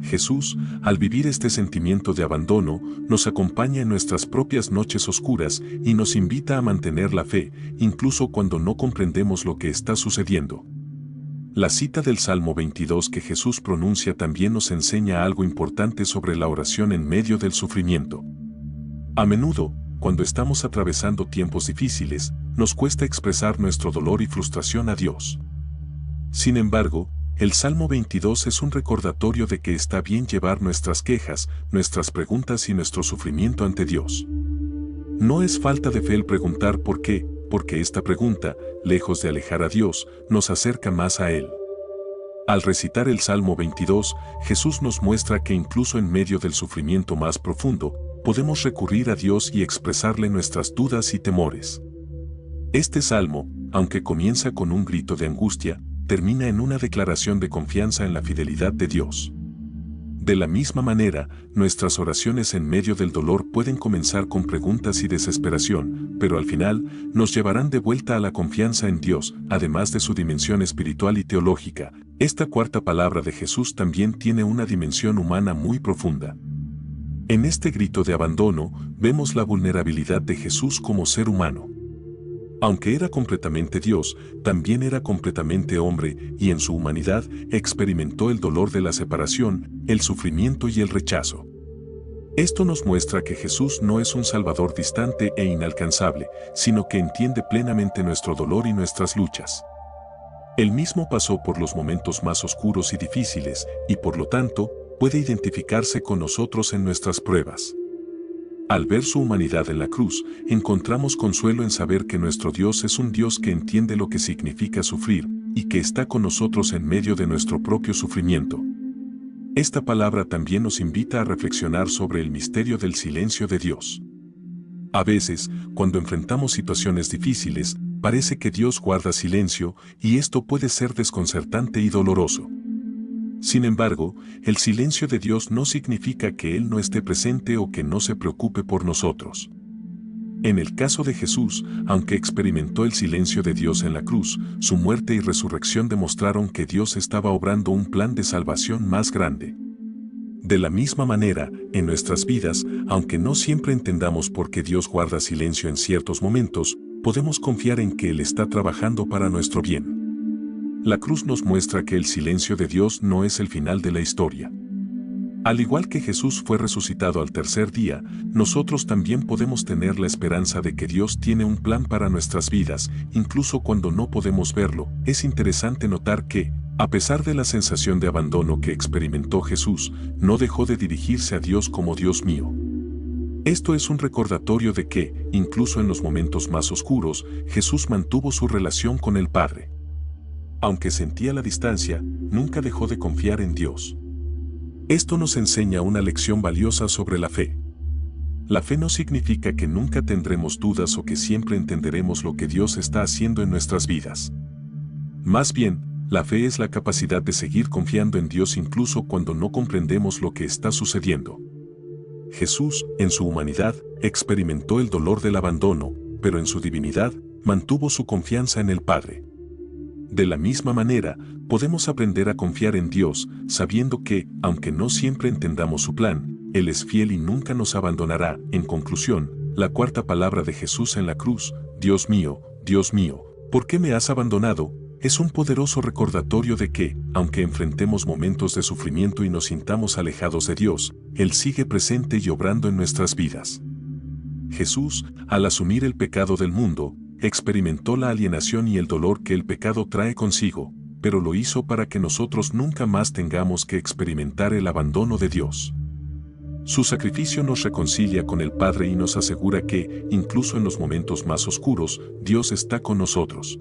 Jesús, al vivir este sentimiento de abandono, nos acompaña en nuestras propias noches oscuras y nos invita a mantener la fe, incluso cuando no comprendemos lo que está sucediendo. La cita del Salmo 22 que Jesús pronuncia también nos enseña algo importante sobre la oración en medio del sufrimiento. A menudo, cuando estamos atravesando tiempos difíciles, nos cuesta expresar nuestro dolor y frustración a Dios. Sin embargo, el Salmo 22 es un recordatorio de que está bien llevar nuestras quejas, nuestras preguntas y nuestro sufrimiento ante Dios. No es falta de fe el preguntar por qué, porque esta pregunta, lejos de alejar a Dios, nos acerca más a Él. Al recitar el Salmo 22, Jesús nos muestra que incluso en medio del sufrimiento más profundo, podemos recurrir a Dios y expresarle nuestras dudas y temores. Este salmo, aunque comienza con un grito de angustia, termina en una declaración de confianza en la fidelidad de Dios. De la misma manera, nuestras oraciones en medio del dolor pueden comenzar con preguntas y desesperación, pero al final nos llevarán de vuelta a la confianza en Dios, además de su dimensión espiritual y teológica. Esta cuarta palabra de Jesús también tiene una dimensión humana muy profunda. En este grito de abandono, vemos la vulnerabilidad de Jesús como ser humano. Aunque era completamente Dios, también era completamente hombre, y en su humanidad experimentó el dolor de la separación, el sufrimiento y el rechazo. Esto nos muestra que Jesús no es un Salvador distante e inalcanzable, sino que entiende plenamente nuestro dolor y nuestras luchas. Él mismo pasó por los momentos más oscuros y difíciles, y por lo tanto, puede identificarse con nosotros en nuestras pruebas. Al ver su humanidad en la cruz, encontramos consuelo en saber que nuestro Dios es un Dios que entiende lo que significa sufrir y que está con nosotros en medio de nuestro propio sufrimiento. Esta palabra también nos invita a reflexionar sobre el misterio del silencio de Dios. A veces, cuando enfrentamos situaciones difíciles, parece que Dios guarda silencio y esto puede ser desconcertante y doloroso. Sin embargo, el silencio de Dios no significa que Él no esté presente o que no se preocupe por nosotros. En el caso de Jesús, aunque experimentó el silencio de Dios en la cruz, su muerte y resurrección demostraron que Dios estaba obrando un plan de salvación más grande. De la misma manera, en nuestras vidas, aunque no siempre entendamos por qué Dios guarda silencio en ciertos momentos, podemos confiar en que Él está trabajando para nuestro bien. La cruz nos muestra que el silencio de Dios no es el final de la historia. Al igual que Jesús fue resucitado al tercer día, nosotros también podemos tener la esperanza de que Dios tiene un plan para nuestras vidas, incluso cuando no podemos verlo. Es interesante notar que, a pesar de la sensación de abandono que experimentó Jesús, no dejó de dirigirse a Dios como Dios mío. Esto es un recordatorio de que, incluso en los momentos más oscuros, Jesús mantuvo su relación con el Padre. Aunque sentía la distancia, nunca dejó de confiar en Dios. Esto nos enseña una lección valiosa sobre la fe. La fe no significa que nunca tendremos dudas o que siempre entenderemos lo que Dios está haciendo en nuestras vidas. Más bien, la fe es la capacidad de seguir confiando en Dios incluso cuando no comprendemos lo que está sucediendo. Jesús, en su humanidad, experimentó el dolor del abandono, pero en su divinidad, mantuvo su confianza en el Padre. De la misma manera, podemos aprender a confiar en Dios, sabiendo que, aunque no siempre entendamos su plan, Él es fiel y nunca nos abandonará. En conclusión, la cuarta palabra de Jesús en la cruz, Dios mío, ¿por qué me has abandonado?, es un poderoso recordatorio de que, aunque enfrentemos momentos de sufrimiento y nos sintamos alejados de Dios, Él sigue presente y obrando en nuestras vidas. Jesús, al asumir el pecado del mundo, experimentó la alienación y el dolor que el pecado trae consigo, pero lo hizo para que nosotros nunca más tengamos que experimentar el abandono de Dios. Su sacrificio nos reconcilia con el Padre y nos asegura que, incluso en los momentos más oscuros, Dios está con nosotros.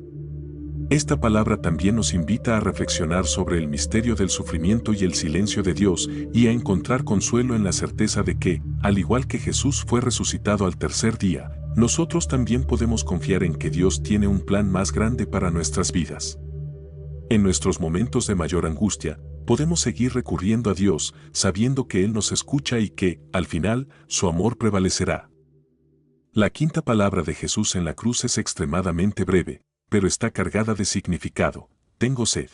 Esta palabra también nos invita a reflexionar sobre el misterio del sufrimiento y el silencio de Dios y a encontrar consuelo en la certeza de que, al igual que Jesús fue resucitado al tercer día, nosotros también podemos confiar en que Dios tiene un plan más grande para nuestras vidas. En nuestros momentos de mayor angustia, podemos seguir recurriendo a Dios, sabiendo que Él nos escucha y que, al final, su amor prevalecerá. La quinta palabra de Jesús en la cruz es extremadamente breve, pero está cargada de significado: tengo sed.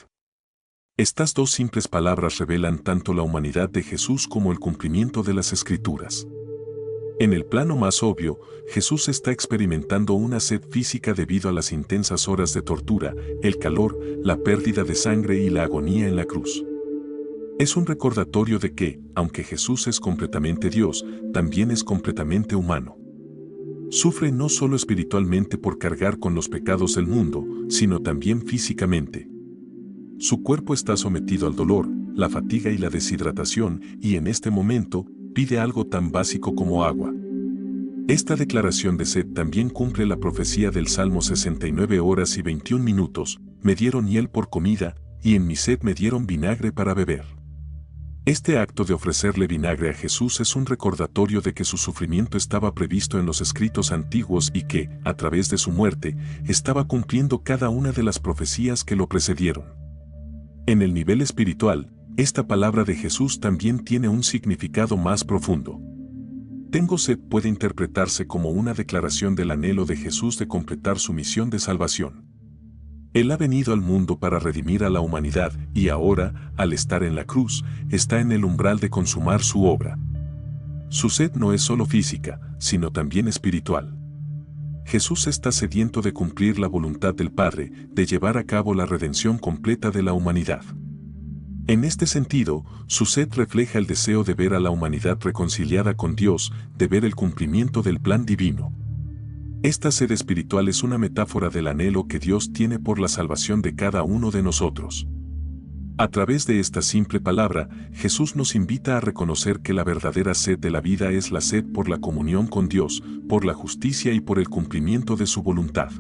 Estas dos simples palabras revelan tanto la humanidad de Jesús como el cumplimiento de las Escrituras. En el plano más obvio, Jesús está experimentando una sed física debido a las intensas horas de tortura, el calor, la pérdida de sangre y la agonía en la cruz. Es un recordatorio de que, aunque Jesús es completamente Dios, también es completamente humano. Sufre no solo espiritualmente por cargar con los pecados del mundo, sino también físicamente. Su cuerpo está sometido al dolor, la fatiga y la deshidratación, y en este momento, pide algo tan básico como agua. Esta declaración de sed también cumple la profecía del Salmo 69 horas y 21 minutos, me dieron hiel por comida, y en mi sed me dieron vinagre para beber. Este acto de ofrecerle vinagre a Jesús es un recordatorio de que su sufrimiento estaba previsto en los escritos antiguos y que, a través de su muerte, estaba cumpliendo cada una de las profecías que lo precedieron. En el nivel espiritual, esta palabra de Jesús también tiene un significado más profundo. Tengo sed puede interpretarse como una declaración del anhelo de Jesús de completar su misión de salvación. Él ha venido al mundo para redimir a la humanidad y ahora, al estar en la cruz, está en el umbral de consumar su obra. Su sed no es solo física, sino también espiritual. Jesús está sediento de cumplir la voluntad del Padre, de llevar a cabo la redención completa de la humanidad. En este sentido, su sed refleja el deseo de ver a la humanidad reconciliada con Dios, de ver el cumplimiento del plan divino. Esta sed espiritual es una metáfora del anhelo que Dios tiene por la salvación de cada uno de nosotros. A través de esta simple palabra, Jesús nos invita a reconocer que la verdadera sed de la vida es la sed por la comunión con Dios, por la justicia y por el cumplimiento de su voluntad.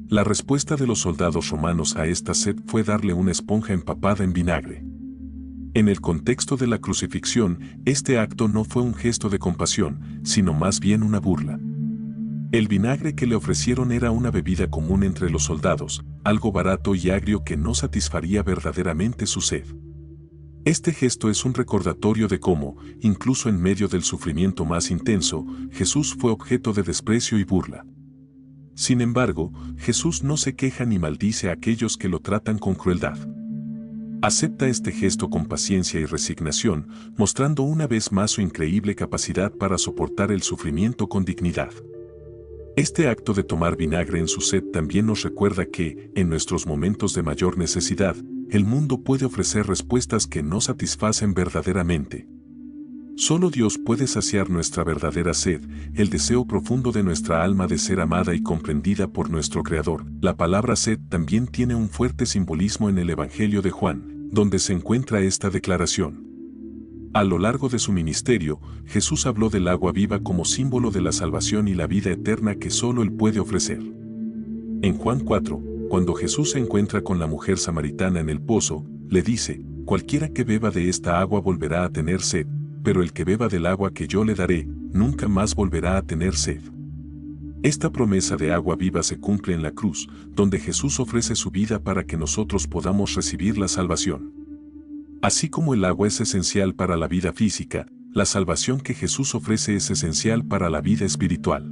La respuesta de los soldados romanos a esta sed fue darle una esponja empapada en vinagre. En el contexto de la crucifixión, este acto no fue un gesto de compasión, sino más bien una burla. El vinagre que le ofrecieron era una bebida común entre los soldados, algo barato y agrio que no satisfaría verdaderamente su sed. Este gesto es un recordatorio de cómo, incluso en medio del sufrimiento más intenso, Jesús fue objeto de desprecio y burla. Sin embargo, Jesús no se queja ni maldice a aquellos que lo tratan con crueldad. Acepta este gesto con paciencia y resignación, mostrando una vez más su increíble capacidad para soportar el sufrimiento con dignidad. Este acto de tomar vinagre en su sed también nos recuerda que, en nuestros momentos de mayor necesidad, el mundo puede ofrecer respuestas que no satisfacen verdaderamente. Solo Dios puede saciar nuestra verdadera sed, el deseo profundo de nuestra alma de ser amada y comprendida por nuestro Creador. La palabra sed también tiene un fuerte simbolismo en el Evangelio de Juan, donde se encuentra esta declaración. A lo largo de su ministerio, Jesús habló del agua viva como símbolo de la salvación y la vida eterna que solo Él puede ofrecer. En Juan 4, cuando Jesús se encuentra con la mujer samaritana en el pozo, le dice: cualquiera que beba de esta agua volverá a tener sed, pero el que beba del agua que yo le daré, nunca más volverá a tener sed. Esta promesa de agua viva se cumple en la cruz, donde Jesús ofrece su vida para que nosotros podamos recibir la salvación. Así como el agua es esencial para la vida física, la salvación que Jesús ofrece es esencial para la vida espiritual.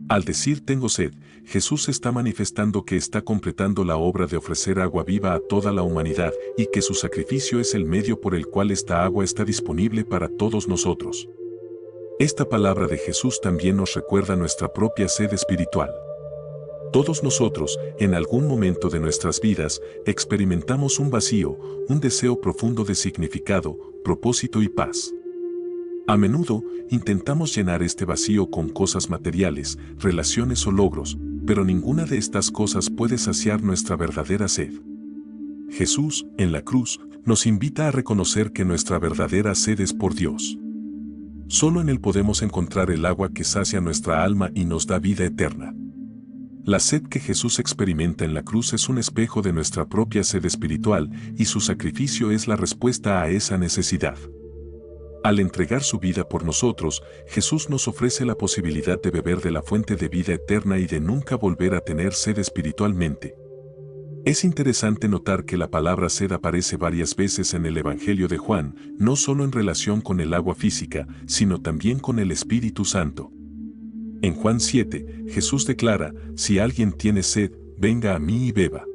Al decir tengo sed, Jesús está manifestando que está completando la obra de ofrecer agua viva a toda la humanidad y que su sacrificio es el medio por el cual esta agua está disponible para todos nosotros. Esta palabra de Jesús también nos recuerda nuestra propia sed espiritual. Todos nosotros, en algún momento de nuestras vidas, experimentamos un vacío, un deseo profundo de significado, propósito y paz. A menudo, intentamos llenar este vacío con cosas materiales, relaciones o logros, pero ninguna de estas cosas puede saciar nuestra verdadera sed. Jesús, en la cruz, nos invita a reconocer que nuestra verdadera sed es por Dios. Solo en Él podemos encontrar el agua que sacia nuestra alma y nos da vida eterna. La sed que Jesús experimenta en la cruz es un espejo de nuestra propia sed espiritual y su sacrificio es la respuesta a esa necesidad. Al entregar su vida por nosotros, Jesús nos ofrece la posibilidad de beber de la fuente de vida eterna y de nunca volver a tener sed espiritualmente. Es interesante notar que la palabra sed aparece varias veces en el Evangelio de Juan, no solo en relación con el agua física, sino también con el Espíritu Santo. En Juan 7, Jesús declara, si alguien tiene sed, venga a mí y beba.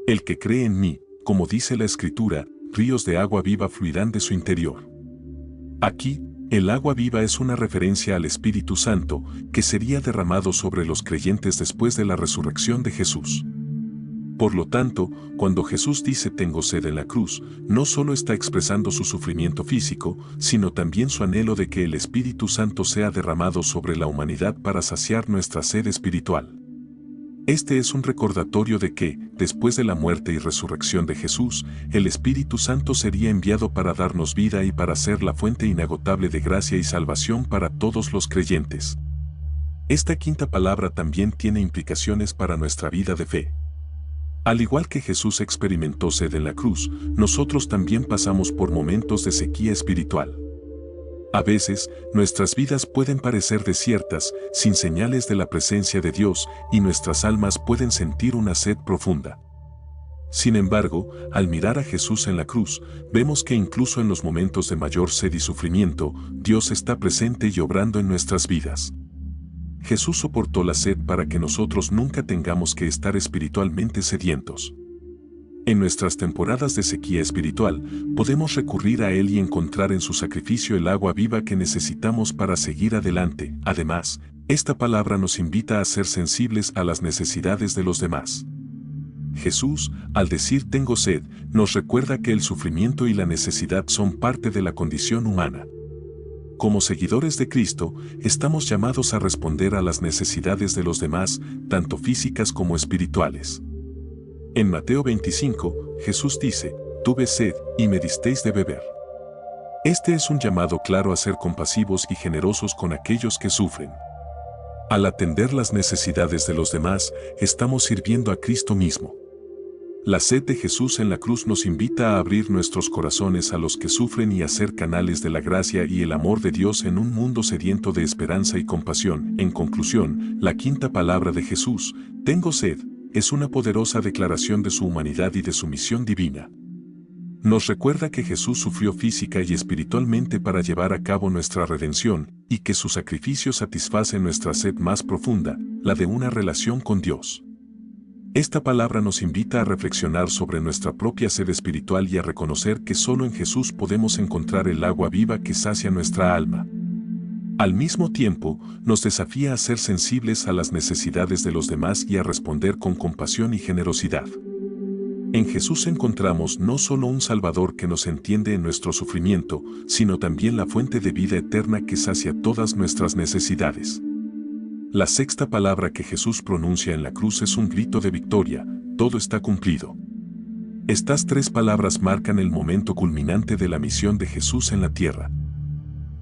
El que cree en mí, como dice la Escritura, ríos de agua viva fluirán de su interior. Aquí, el agua viva es una referencia al Espíritu Santo, que sería derramado sobre los creyentes después de la resurrección de Jesús. Por lo tanto, cuando Jesús dice tengo sed en la cruz, no solo está expresando su sufrimiento físico, sino también su anhelo de que el Espíritu Santo sea derramado sobre la humanidad para saciar nuestra sed espiritual. Este es un recordatorio de que, después de la muerte y resurrección de Jesús, el Espíritu Santo sería enviado para darnos vida y para ser la fuente inagotable de gracia y salvación para todos los creyentes. Esta quinta palabra también tiene implicaciones para nuestra vida de fe. Al igual que Jesús experimentó sed en la cruz, nosotros también pasamos por momentos de sequía espiritual. A veces, nuestras vidas pueden parecer desiertas, sin señales de la presencia de Dios, y nuestras almas pueden sentir una sed profunda. Sin embargo, al mirar a Jesús en la cruz, vemos que incluso en los momentos de mayor sed y sufrimiento, Dios está presente y obrando en nuestras vidas. Jesús soportó la sed para que nosotros nunca tengamos que estar espiritualmente sedientos. En nuestras temporadas de sequía espiritual, podemos recurrir a Él y encontrar en su sacrificio el agua viva que necesitamos para seguir adelante. Además, esta palabra nos invita a ser sensibles a las necesidades de los demás. Jesús, al decir tengo sed, nos recuerda que el sufrimiento y la necesidad son parte de la condición humana. Como seguidores de Cristo, estamos llamados a responder a las necesidades de los demás, tanto físicas como espirituales. En Mateo 25, Jesús dice, tuve sed, y me disteis de beber. Este es un llamado claro a ser compasivos y generosos con aquellos que sufren. Al atender las necesidades de los demás, estamos sirviendo a Cristo mismo. La sed de Jesús en la cruz nos invita a abrir nuestros corazones a los que sufren y a ser canales de la gracia y el amor de Dios en un mundo sediento de esperanza y compasión. En conclusión, la quinta palabra de Jesús, tengo sed, es una poderosa declaración de su humanidad y de su misión divina. Nos recuerda que Jesús sufrió física y espiritualmente para llevar a cabo nuestra redención, y que su sacrificio satisface nuestra sed más profunda, la de una relación con Dios. Esta palabra nos invita a reflexionar sobre nuestra propia sed espiritual y a reconocer que solo en Jesús podemos encontrar el agua viva que sacia nuestra alma. Al mismo tiempo, nos desafía a ser sensibles a las necesidades de los demás y a responder con compasión y generosidad. En Jesús encontramos no solo un Salvador que nos entiende en nuestro sufrimiento, sino también la fuente de vida eterna que sacia todas nuestras necesidades. La sexta palabra que Jesús pronuncia en la cruz es un grito de victoria, todo está cumplido. Estas tres palabras marcan el momento culminante de la misión de Jesús en la tierra.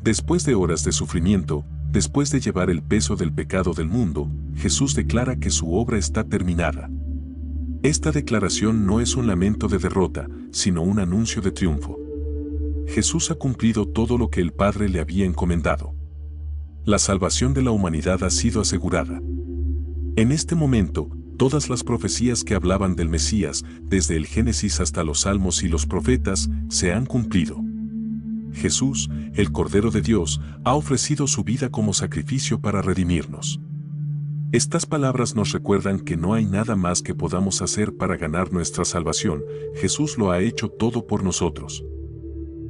Después de horas de sufrimiento, después de llevar el peso del pecado del mundo, Jesús declara que su obra está terminada. Esta declaración no es un lamento de derrota, sino un anuncio de triunfo. Jesús ha cumplido todo lo que el Padre le había encomendado. La salvación de la humanidad ha sido asegurada. En este momento, todas las profecías que hablaban del Mesías, desde el Génesis hasta los Salmos y los profetas, se han cumplido. Jesús, el Cordero de Dios, ha ofrecido su vida como sacrificio para redimirnos. Estas palabras nos recuerdan que no hay nada más que podamos hacer para ganar nuestra salvación, Jesús lo ha hecho todo por nosotros.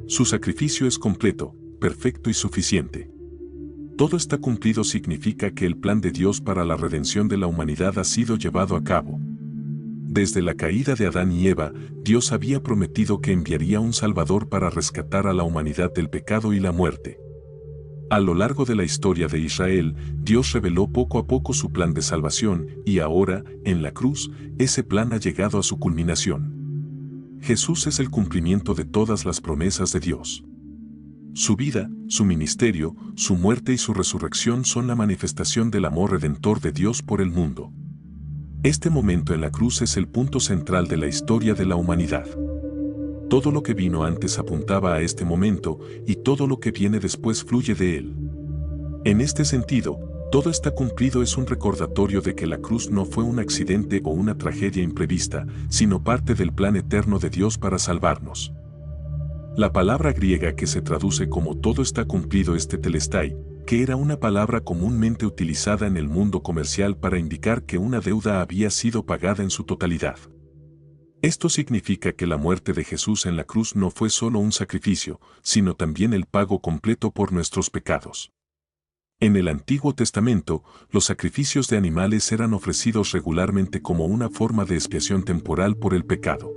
Su sacrificio es completo, perfecto y suficiente. Todo está cumplido significa que el plan de Dios para la redención de la humanidad ha sido llevado a cabo. Desde la caída de Adán y Eva, Dios había prometido que enviaría un Salvador para rescatar a la humanidad del pecado y la muerte. A lo largo de la historia de Israel, Dios reveló poco a poco su plan de salvación, y ahora, en la cruz, ese plan ha llegado a su culminación. Jesús es el cumplimiento de todas las promesas de Dios. Su vida, su ministerio, su muerte y su resurrección son la manifestación del amor redentor de Dios por el mundo. Este momento en la cruz es el punto central de la historia de la humanidad. Todo lo que vino antes apuntaba a este momento y todo lo que viene después fluye de él. En este sentido, todo está cumplido es un recordatorio de que la cruz no fue un accidente o una tragedia imprevista, sino parte del plan eterno de Dios para salvarnos. La palabra griega que se traduce como todo está cumplido es tetelestai, que era una palabra comúnmente utilizada en el mundo comercial para indicar que una deuda había sido pagada en su totalidad. Esto significa que la muerte de Jesús en la cruz no fue solo un sacrificio, sino también el pago completo por nuestros pecados. En el Antiguo Testamento, los sacrificios de animales eran ofrecidos regularmente como una forma de expiación temporal por el pecado.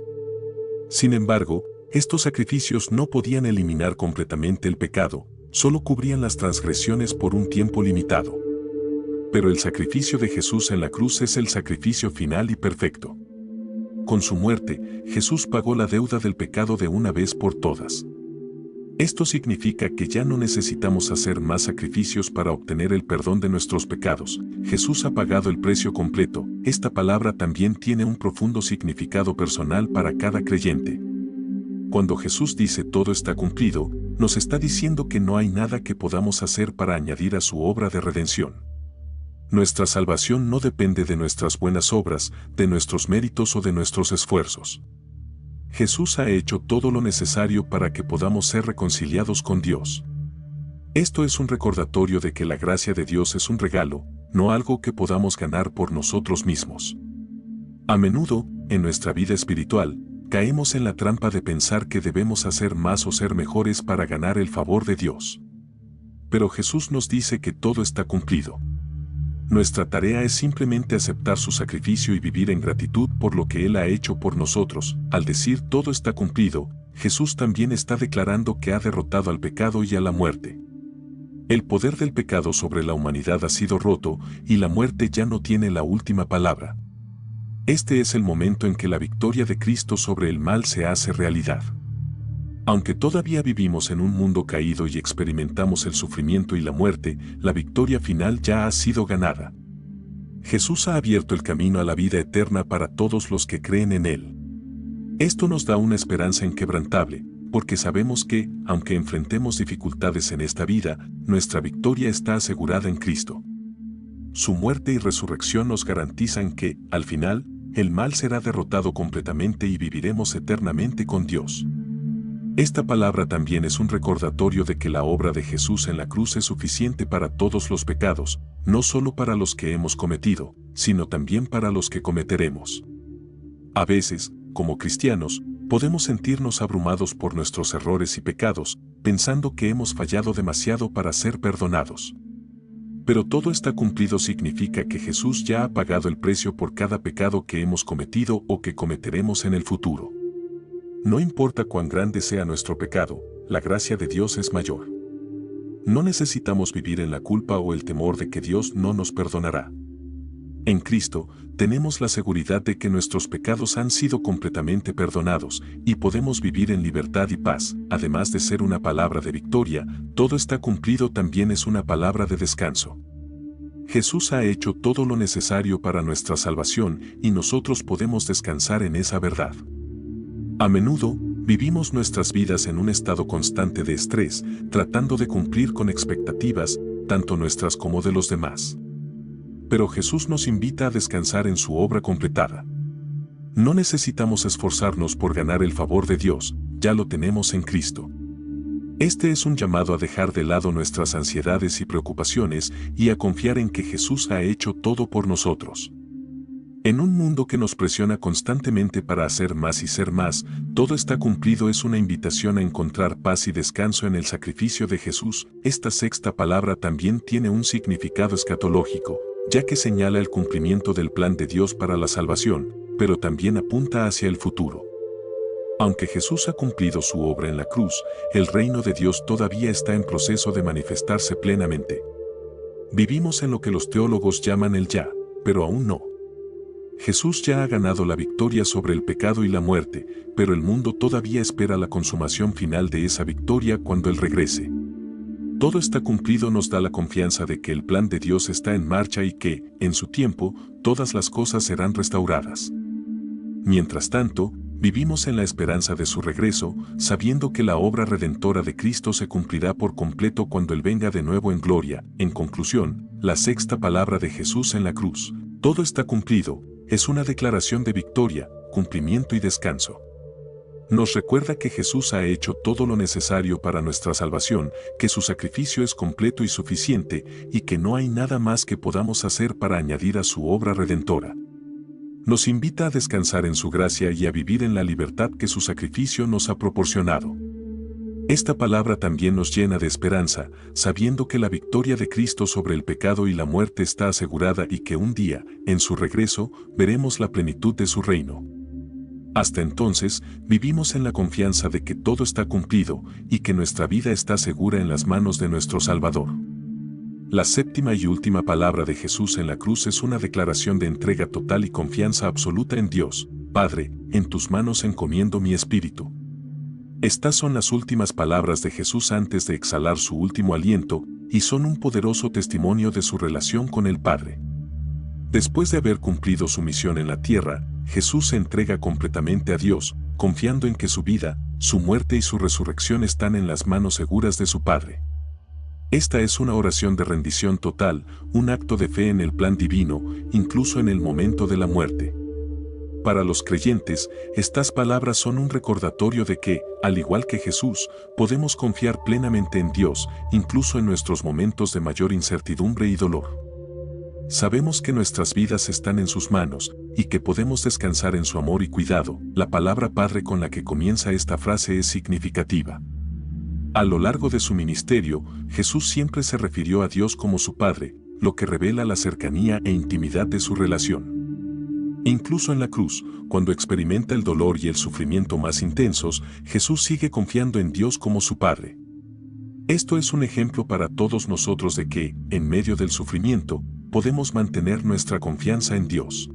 Sin embargo, estos sacrificios no podían eliminar completamente el pecado, solo cubrían las transgresiones por un tiempo limitado. Pero el sacrificio de Jesús en la cruz es el sacrificio final y perfecto. Con su muerte, Jesús pagó la deuda del pecado de una vez por todas. Esto significa que ya no necesitamos hacer más sacrificios para obtener el perdón de nuestros pecados. Jesús ha pagado el precio completo. Esta palabra también tiene un profundo significado personal para cada creyente. Cuando Jesús dice todo está cumplido, nos está diciendo que no hay nada que podamos hacer para añadir a su obra de redención. Nuestra salvación no depende de nuestras buenas obras, de nuestros méritos o de nuestros esfuerzos. Jesús ha hecho todo lo necesario para que podamos ser reconciliados con Dios. Esto es un recordatorio de que la gracia de Dios es un regalo, no algo que podamos ganar por nosotros mismos. A menudo, en nuestra vida espiritual, caemos en la trampa de pensar que debemos hacer más o ser mejores para ganar el favor de Dios. Pero Jesús nos dice que todo está cumplido. Nuestra tarea es simplemente aceptar su sacrificio y vivir en gratitud por lo que Él ha hecho por nosotros. Al decir todo está cumplido, Jesús también está declarando que ha derrotado al pecado y a la muerte. El poder del pecado sobre la humanidad ha sido roto y la muerte ya no tiene la última palabra. Este es el momento en que la victoria de Cristo sobre el mal se hace realidad. Aunque todavía vivimos en un mundo caído y experimentamos el sufrimiento y la muerte, la victoria final ya ha sido ganada. Jesús ha abierto el camino a la vida eterna para todos los que creen en Él. Esto nos da una esperanza inquebrantable, porque sabemos que, aunque enfrentemos dificultades en esta vida, nuestra victoria está asegurada en Cristo. Su muerte y resurrección nos garantizan que, al final, el mal será derrotado completamente y viviremos eternamente con Dios. Esta palabra también es un recordatorio de que la obra de Jesús en la cruz es suficiente para todos los pecados, no solo para los que hemos cometido, sino también para los que cometeremos. A veces, como cristianos, podemos sentirnos abrumados por nuestros errores y pecados, pensando que hemos fallado demasiado para ser perdonados. Pero todo está cumplido significa que Jesús ya ha pagado el precio por cada pecado que hemos cometido o que cometeremos en el futuro. No importa cuán grande sea nuestro pecado, la gracia de Dios es mayor. No necesitamos vivir en la culpa o el temor de que Dios no nos perdonará. En Cristo, tenemos la seguridad de que nuestros pecados han sido completamente perdonados y podemos vivir en libertad y paz. Además de ser una palabra de victoria, todo está cumplido también es una palabra de descanso. Jesús ha hecho todo lo necesario para nuestra salvación y nosotros podemos descansar en esa verdad. A menudo, vivimos nuestras vidas en un estado constante de estrés, tratando de cumplir con expectativas, tanto nuestras como de los demás. Pero Jesús nos invita a descansar en su obra completada. No necesitamos esforzarnos por ganar el favor de Dios, ya lo tenemos en Cristo. Este es un llamado a dejar de lado nuestras ansiedades y preocupaciones y a confiar en que Jesús ha hecho todo por nosotros. En un mundo que nos presiona constantemente para hacer más y ser más, todo está cumplido es una invitación a encontrar paz y descanso en el sacrificio de Jesús. Esta sexta palabra también tiene un significado escatológico, ya que señala el cumplimiento del plan de Dios para la salvación, pero también apunta hacia el futuro. Aunque Jesús ha cumplido su obra en la cruz, el reino de Dios todavía está en proceso de manifestarse plenamente. Vivimos en lo que los teólogos llaman el ya, pero aún no. Jesús ya ha ganado la victoria sobre el pecado y la muerte, pero el mundo todavía espera la consumación final de esa victoria cuando Él regrese. Todo está cumplido nos da la confianza de que el plan de Dios está en marcha y que, en su tiempo, todas las cosas serán restauradas. Mientras tanto, vivimos en la esperanza de su regreso, sabiendo que la obra redentora de Cristo se cumplirá por completo cuando Él venga de nuevo en gloria. En conclusión, la sexta palabra de Jesús en la cruz, todo está cumplido, es una declaración de victoria, cumplimiento y descanso. Nos recuerda que Jesús ha hecho todo lo necesario para nuestra salvación, que su sacrificio es completo y suficiente, y que no hay nada más que podamos hacer para añadir a su obra redentora. Nos invita a descansar en su gracia y a vivir en la libertad que su sacrificio nos ha proporcionado. Esta palabra también nos llena de esperanza, sabiendo que la victoria de Cristo sobre el pecado y la muerte está asegurada y que un día, en su regreso, veremos la plenitud de su reino. Hasta entonces, vivimos en la confianza de que todo está cumplido y que nuestra vida está segura en las manos de nuestro Salvador. La séptima y última palabra de Jesús en la cruz es una declaración de entrega total y confianza absoluta en Dios. Padre, en tus manos encomiendo mi espíritu. Estas son las últimas palabras de Jesús antes de exhalar su último aliento, y son un poderoso testimonio de su relación con el Padre. Después de haber cumplido su misión en la tierra, Jesús se entrega completamente a Dios, confiando en que su vida, su muerte y su resurrección están en las manos seguras de su Padre. Esta es una oración de rendición total, un acto de fe en el plan divino, incluso en el momento de la muerte. Para los creyentes, estas palabras son un recordatorio de que, al igual que Jesús, podemos confiar plenamente en Dios, incluso en nuestros momentos de mayor incertidumbre y dolor. Sabemos que nuestras vidas están en sus manos, y que podemos descansar en su amor y cuidado. La palabra Padre con la que comienza esta frase es significativa. A lo largo de su ministerio, Jesús siempre se refirió a Dios como su Padre, lo que revela la cercanía e intimidad de su relación. Incluso en la cruz, cuando experimenta el dolor y el sufrimiento más intensos, Jesús sigue confiando en Dios como su Padre. Esto es un ejemplo para todos nosotros de que, en medio del sufrimiento, podemos mantener nuestra confianza en Dios.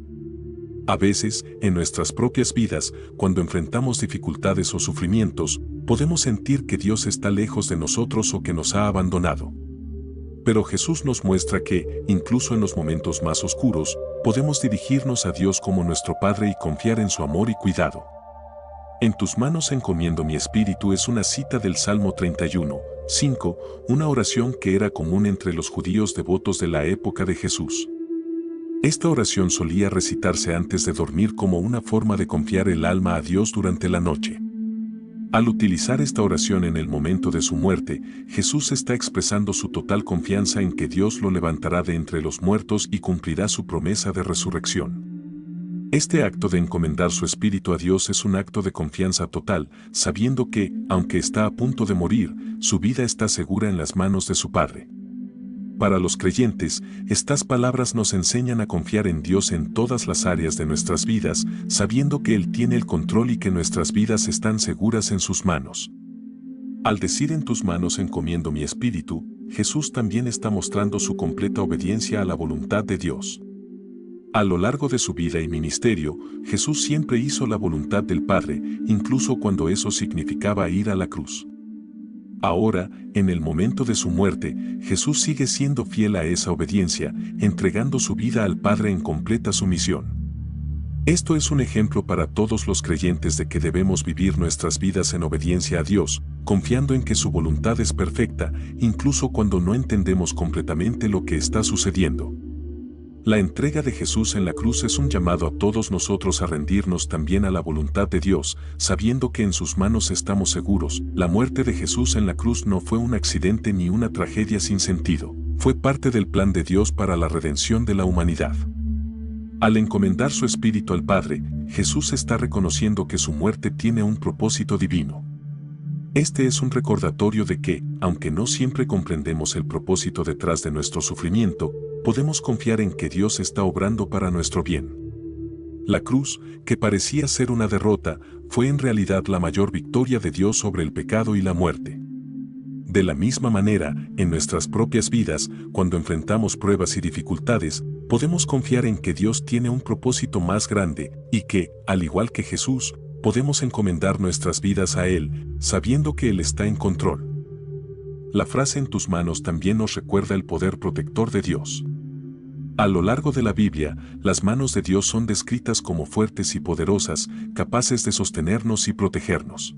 A veces, en nuestras propias vidas, cuando enfrentamos dificultades o sufrimientos, podemos sentir que Dios está lejos de nosotros o que nos ha abandonado. Pero Jesús nos muestra que, incluso en los momentos más oscuros, podemos dirigirnos a Dios como nuestro Padre y confiar en su amor y cuidado. En tus manos encomiendo mi espíritu es una cita del Salmo 31, 5, una oración que era común entre los judíos devotos de la época de Jesús. Esta oración solía recitarse antes de dormir como una forma de confiar el alma a Dios durante la noche. Al utilizar esta oración en el momento de su muerte, Jesús está expresando su total confianza en que Dios lo levantará de entre los muertos y cumplirá su promesa de resurrección. Este acto de encomendar su espíritu a Dios es un acto de confianza total, sabiendo que, aunque está a punto de morir, su vida está segura en las manos de su Padre. Para los creyentes, estas palabras nos enseñan a confiar en Dios en todas las áreas de nuestras vidas, sabiendo que Él tiene el control y que nuestras vidas están seguras en sus manos. Al decir en tus manos encomiendo mi espíritu, Jesús también está mostrando su completa obediencia a la voluntad de Dios. A lo largo de su vida y ministerio, Jesús siempre hizo la voluntad del Padre, incluso cuando eso significaba ir a la cruz. Ahora, en el momento de su muerte, Jesús sigue siendo fiel a esa obediencia, entregando su vida al Padre en completa sumisión. Esto es un ejemplo para todos los creyentes de que debemos vivir nuestras vidas en obediencia a Dios, confiando en que su voluntad es perfecta, incluso cuando no entendemos completamente lo que está sucediendo. La entrega de Jesús en la cruz es un llamado a todos nosotros a rendirnos también a la voluntad de Dios, sabiendo que en sus manos estamos seguros. La muerte de Jesús en la cruz no fue un accidente ni una tragedia sin sentido, fue parte del plan de Dios para la redención de la humanidad. Al encomendar su espíritu al Padre, Jesús está reconociendo que su muerte tiene un propósito divino. Este es un recordatorio de que, aunque no siempre comprendemos el propósito detrás de nuestro sufrimiento, podemos confiar en que Dios está obrando para nuestro bien. La cruz, que parecía ser una derrota, fue en realidad la mayor victoria de Dios sobre el pecado y la muerte. De la misma manera, en nuestras propias vidas, cuando enfrentamos pruebas y dificultades, podemos confiar en que Dios tiene un propósito más grande y que, al igual que Jesús, podemos encomendar nuestras vidas a Él, sabiendo que Él está en control. La frase "en tus manos" también nos recuerda el poder protector de Dios. A lo largo de la Biblia, las manos de Dios son descritas como fuertes y poderosas, capaces de sostenernos y protegernos.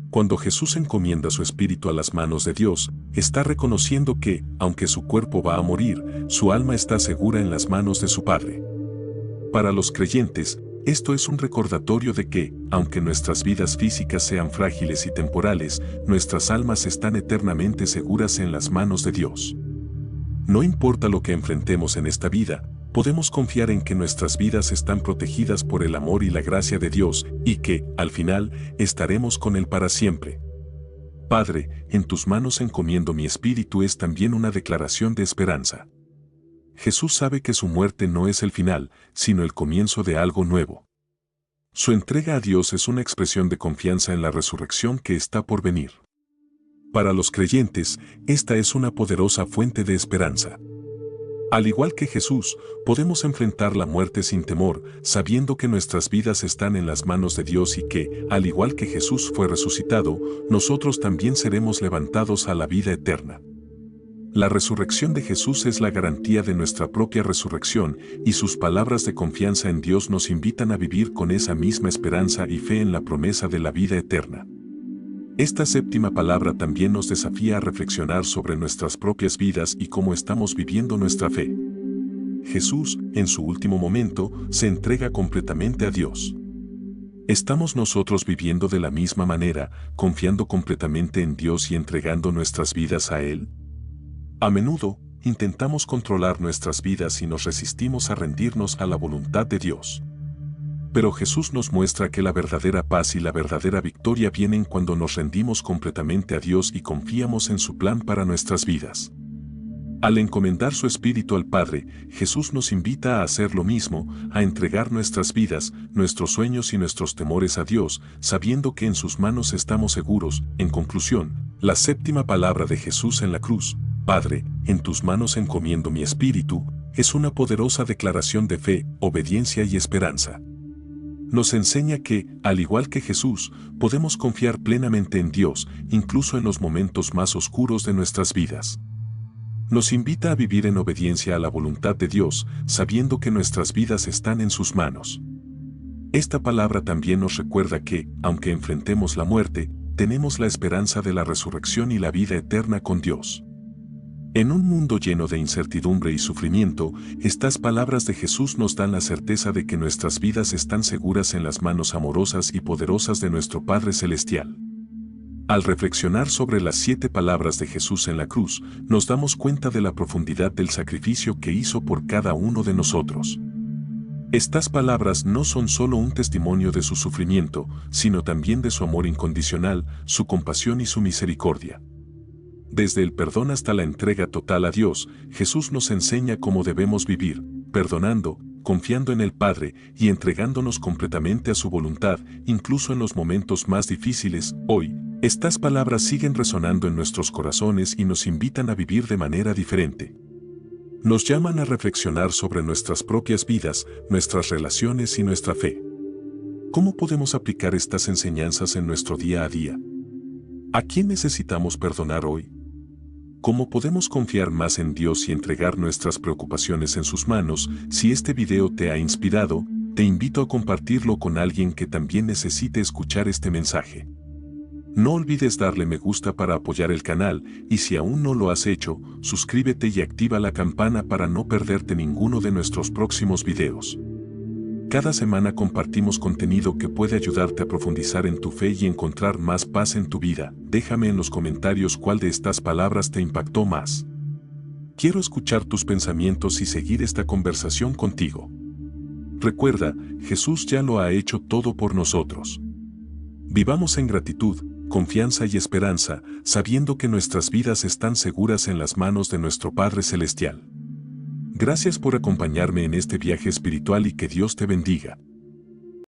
Cuando Jesús encomienda su espíritu a las manos de Dios, está reconociendo que, aunque su cuerpo va a morir, su alma está segura en las manos de su Padre. Para los creyentes, esto es un recordatorio de que, aunque nuestras vidas físicas sean frágiles y temporales, nuestras almas están eternamente seguras en las manos de Dios. No importa lo que enfrentemos en esta vida, podemos confiar en que nuestras vidas están protegidas por el amor y la gracia de Dios y que, al final, estaremos con Él para siempre. Padre, en tus manos encomiendo mi espíritu es también una declaración de esperanza. Jesús sabe que su muerte no es el final, sino el comienzo de algo nuevo. Su entrega a Dios es una expresión de confianza en la resurrección que está por venir. Para los creyentes, esta es una poderosa fuente de esperanza. Al igual que Jesús, podemos enfrentar la muerte sin temor, sabiendo que nuestras vidas están en las manos de Dios y que, al igual que Jesús fue resucitado, nosotros también seremos levantados a la vida eterna. La resurrección de Jesús es la garantía de nuestra propia resurrección, y sus palabras de confianza en Dios nos invitan a vivir con esa misma esperanza y fe en la promesa de la vida eterna. Esta séptima palabra también nos desafía a reflexionar sobre nuestras propias vidas y cómo estamos viviendo nuestra fe. Jesús, en su último momento, se entrega completamente a Dios. ¿Estamos nosotros viviendo de la misma manera, confiando completamente en Dios y entregando nuestras vidas a Él? A menudo, intentamos controlar nuestras vidas y nos resistimos a rendirnos a la voluntad de Dios. Pero Jesús nos muestra que la verdadera paz y la verdadera victoria vienen cuando nos rendimos completamente a Dios y confiamos en su plan para nuestras vidas. Al encomendar su espíritu al Padre, Jesús nos invita a hacer lo mismo, a entregar nuestras vidas, nuestros sueños y nuestros temores a Dios, sabiendo que en sus manos estamos seguros. En conclusión, la séptima palabra de Jesús en la cruz, Padre, en tus manos encomiendo mi espíritu, es una poderosa declaración de fe, obediencia y esperanza. Nos enseña que, al igual que Jesús, podemos confiar plenamente en Dios, incluso en los momentos más oscuros de nuestras vidas. Nos invita a vivir en obediencia a la voluntad de Dios, sabiendo que nuestras vidas están en sus manos. Esta palabra también nos recuerda que, aunque enfrentemos la muerte, tenemos la esperanza de la resurrección y la vida eterna con Dios. En un mundo lleno de incertidumbre y sufrimiento, estas palabras de Jesús nos dan la certeza de que nuestras vidas están seguras en las manos amorosas y poderosas de nuestro Padre Celestial. Al reflexionar sobre las 7 palabras de Jesús en la cruz, nos damos cuenta de la profundidad del sacrificio que hizo por cada uno de nosotros. Estas palabras no son solo un testimonio de su sufrimiento, sino también de su amor incondicional, su compasión y su misericordia. Desde el perdón hasta la entrega total a Dios, Jesús nos enseña cómo debemos vivir, perdonando, confiando en el Padre y entregándonos completamente a su voluntad, incluso en los momentos más difíciles. Hoy, estas palabras siguen resonando en nuestros corazones y nos invitan a vivir de manera diferente. Nos llaman a reflexionar sobre nuestras propias vidas, nuestras relaciones y nuestra fe. ¿Cómo podemos aplicar estas enseñanzas en nuestro día a día? ¿A quién necesitamos perdonar hoy? ¿Cómo podemos confiar más en Dios y entregar nuestras preocupaciones en sus manos? Si este video te ha inspirado, te invito a compartirlo con alguien que también necesite escuchar este mensaje. No olvides darle me gusta para apoyar el canal, y si aún no lo has hecho, suscríbete y activa la campana para no perderte ninguno de nuestros próximos videos. Cada semana compartimos contenido que puede ayudarte a profundizar en tu fe y encontrar más paz en tu vida. Déjame en los comentarios cuál de estas palabras te impactó más. Quiero escuchar tus pensamientos y seguir esta conversación contigo. Recuerda, Jesús ya lo ha hecho todo por nosotros. Vivamos en gratitud, confianza y esperanza, sabiendo que nuestras vidas están seguras en las manos de nuestro Padre Celestial. Gracias por acompañarme en este viaje espiritual y que Dios te bendiga.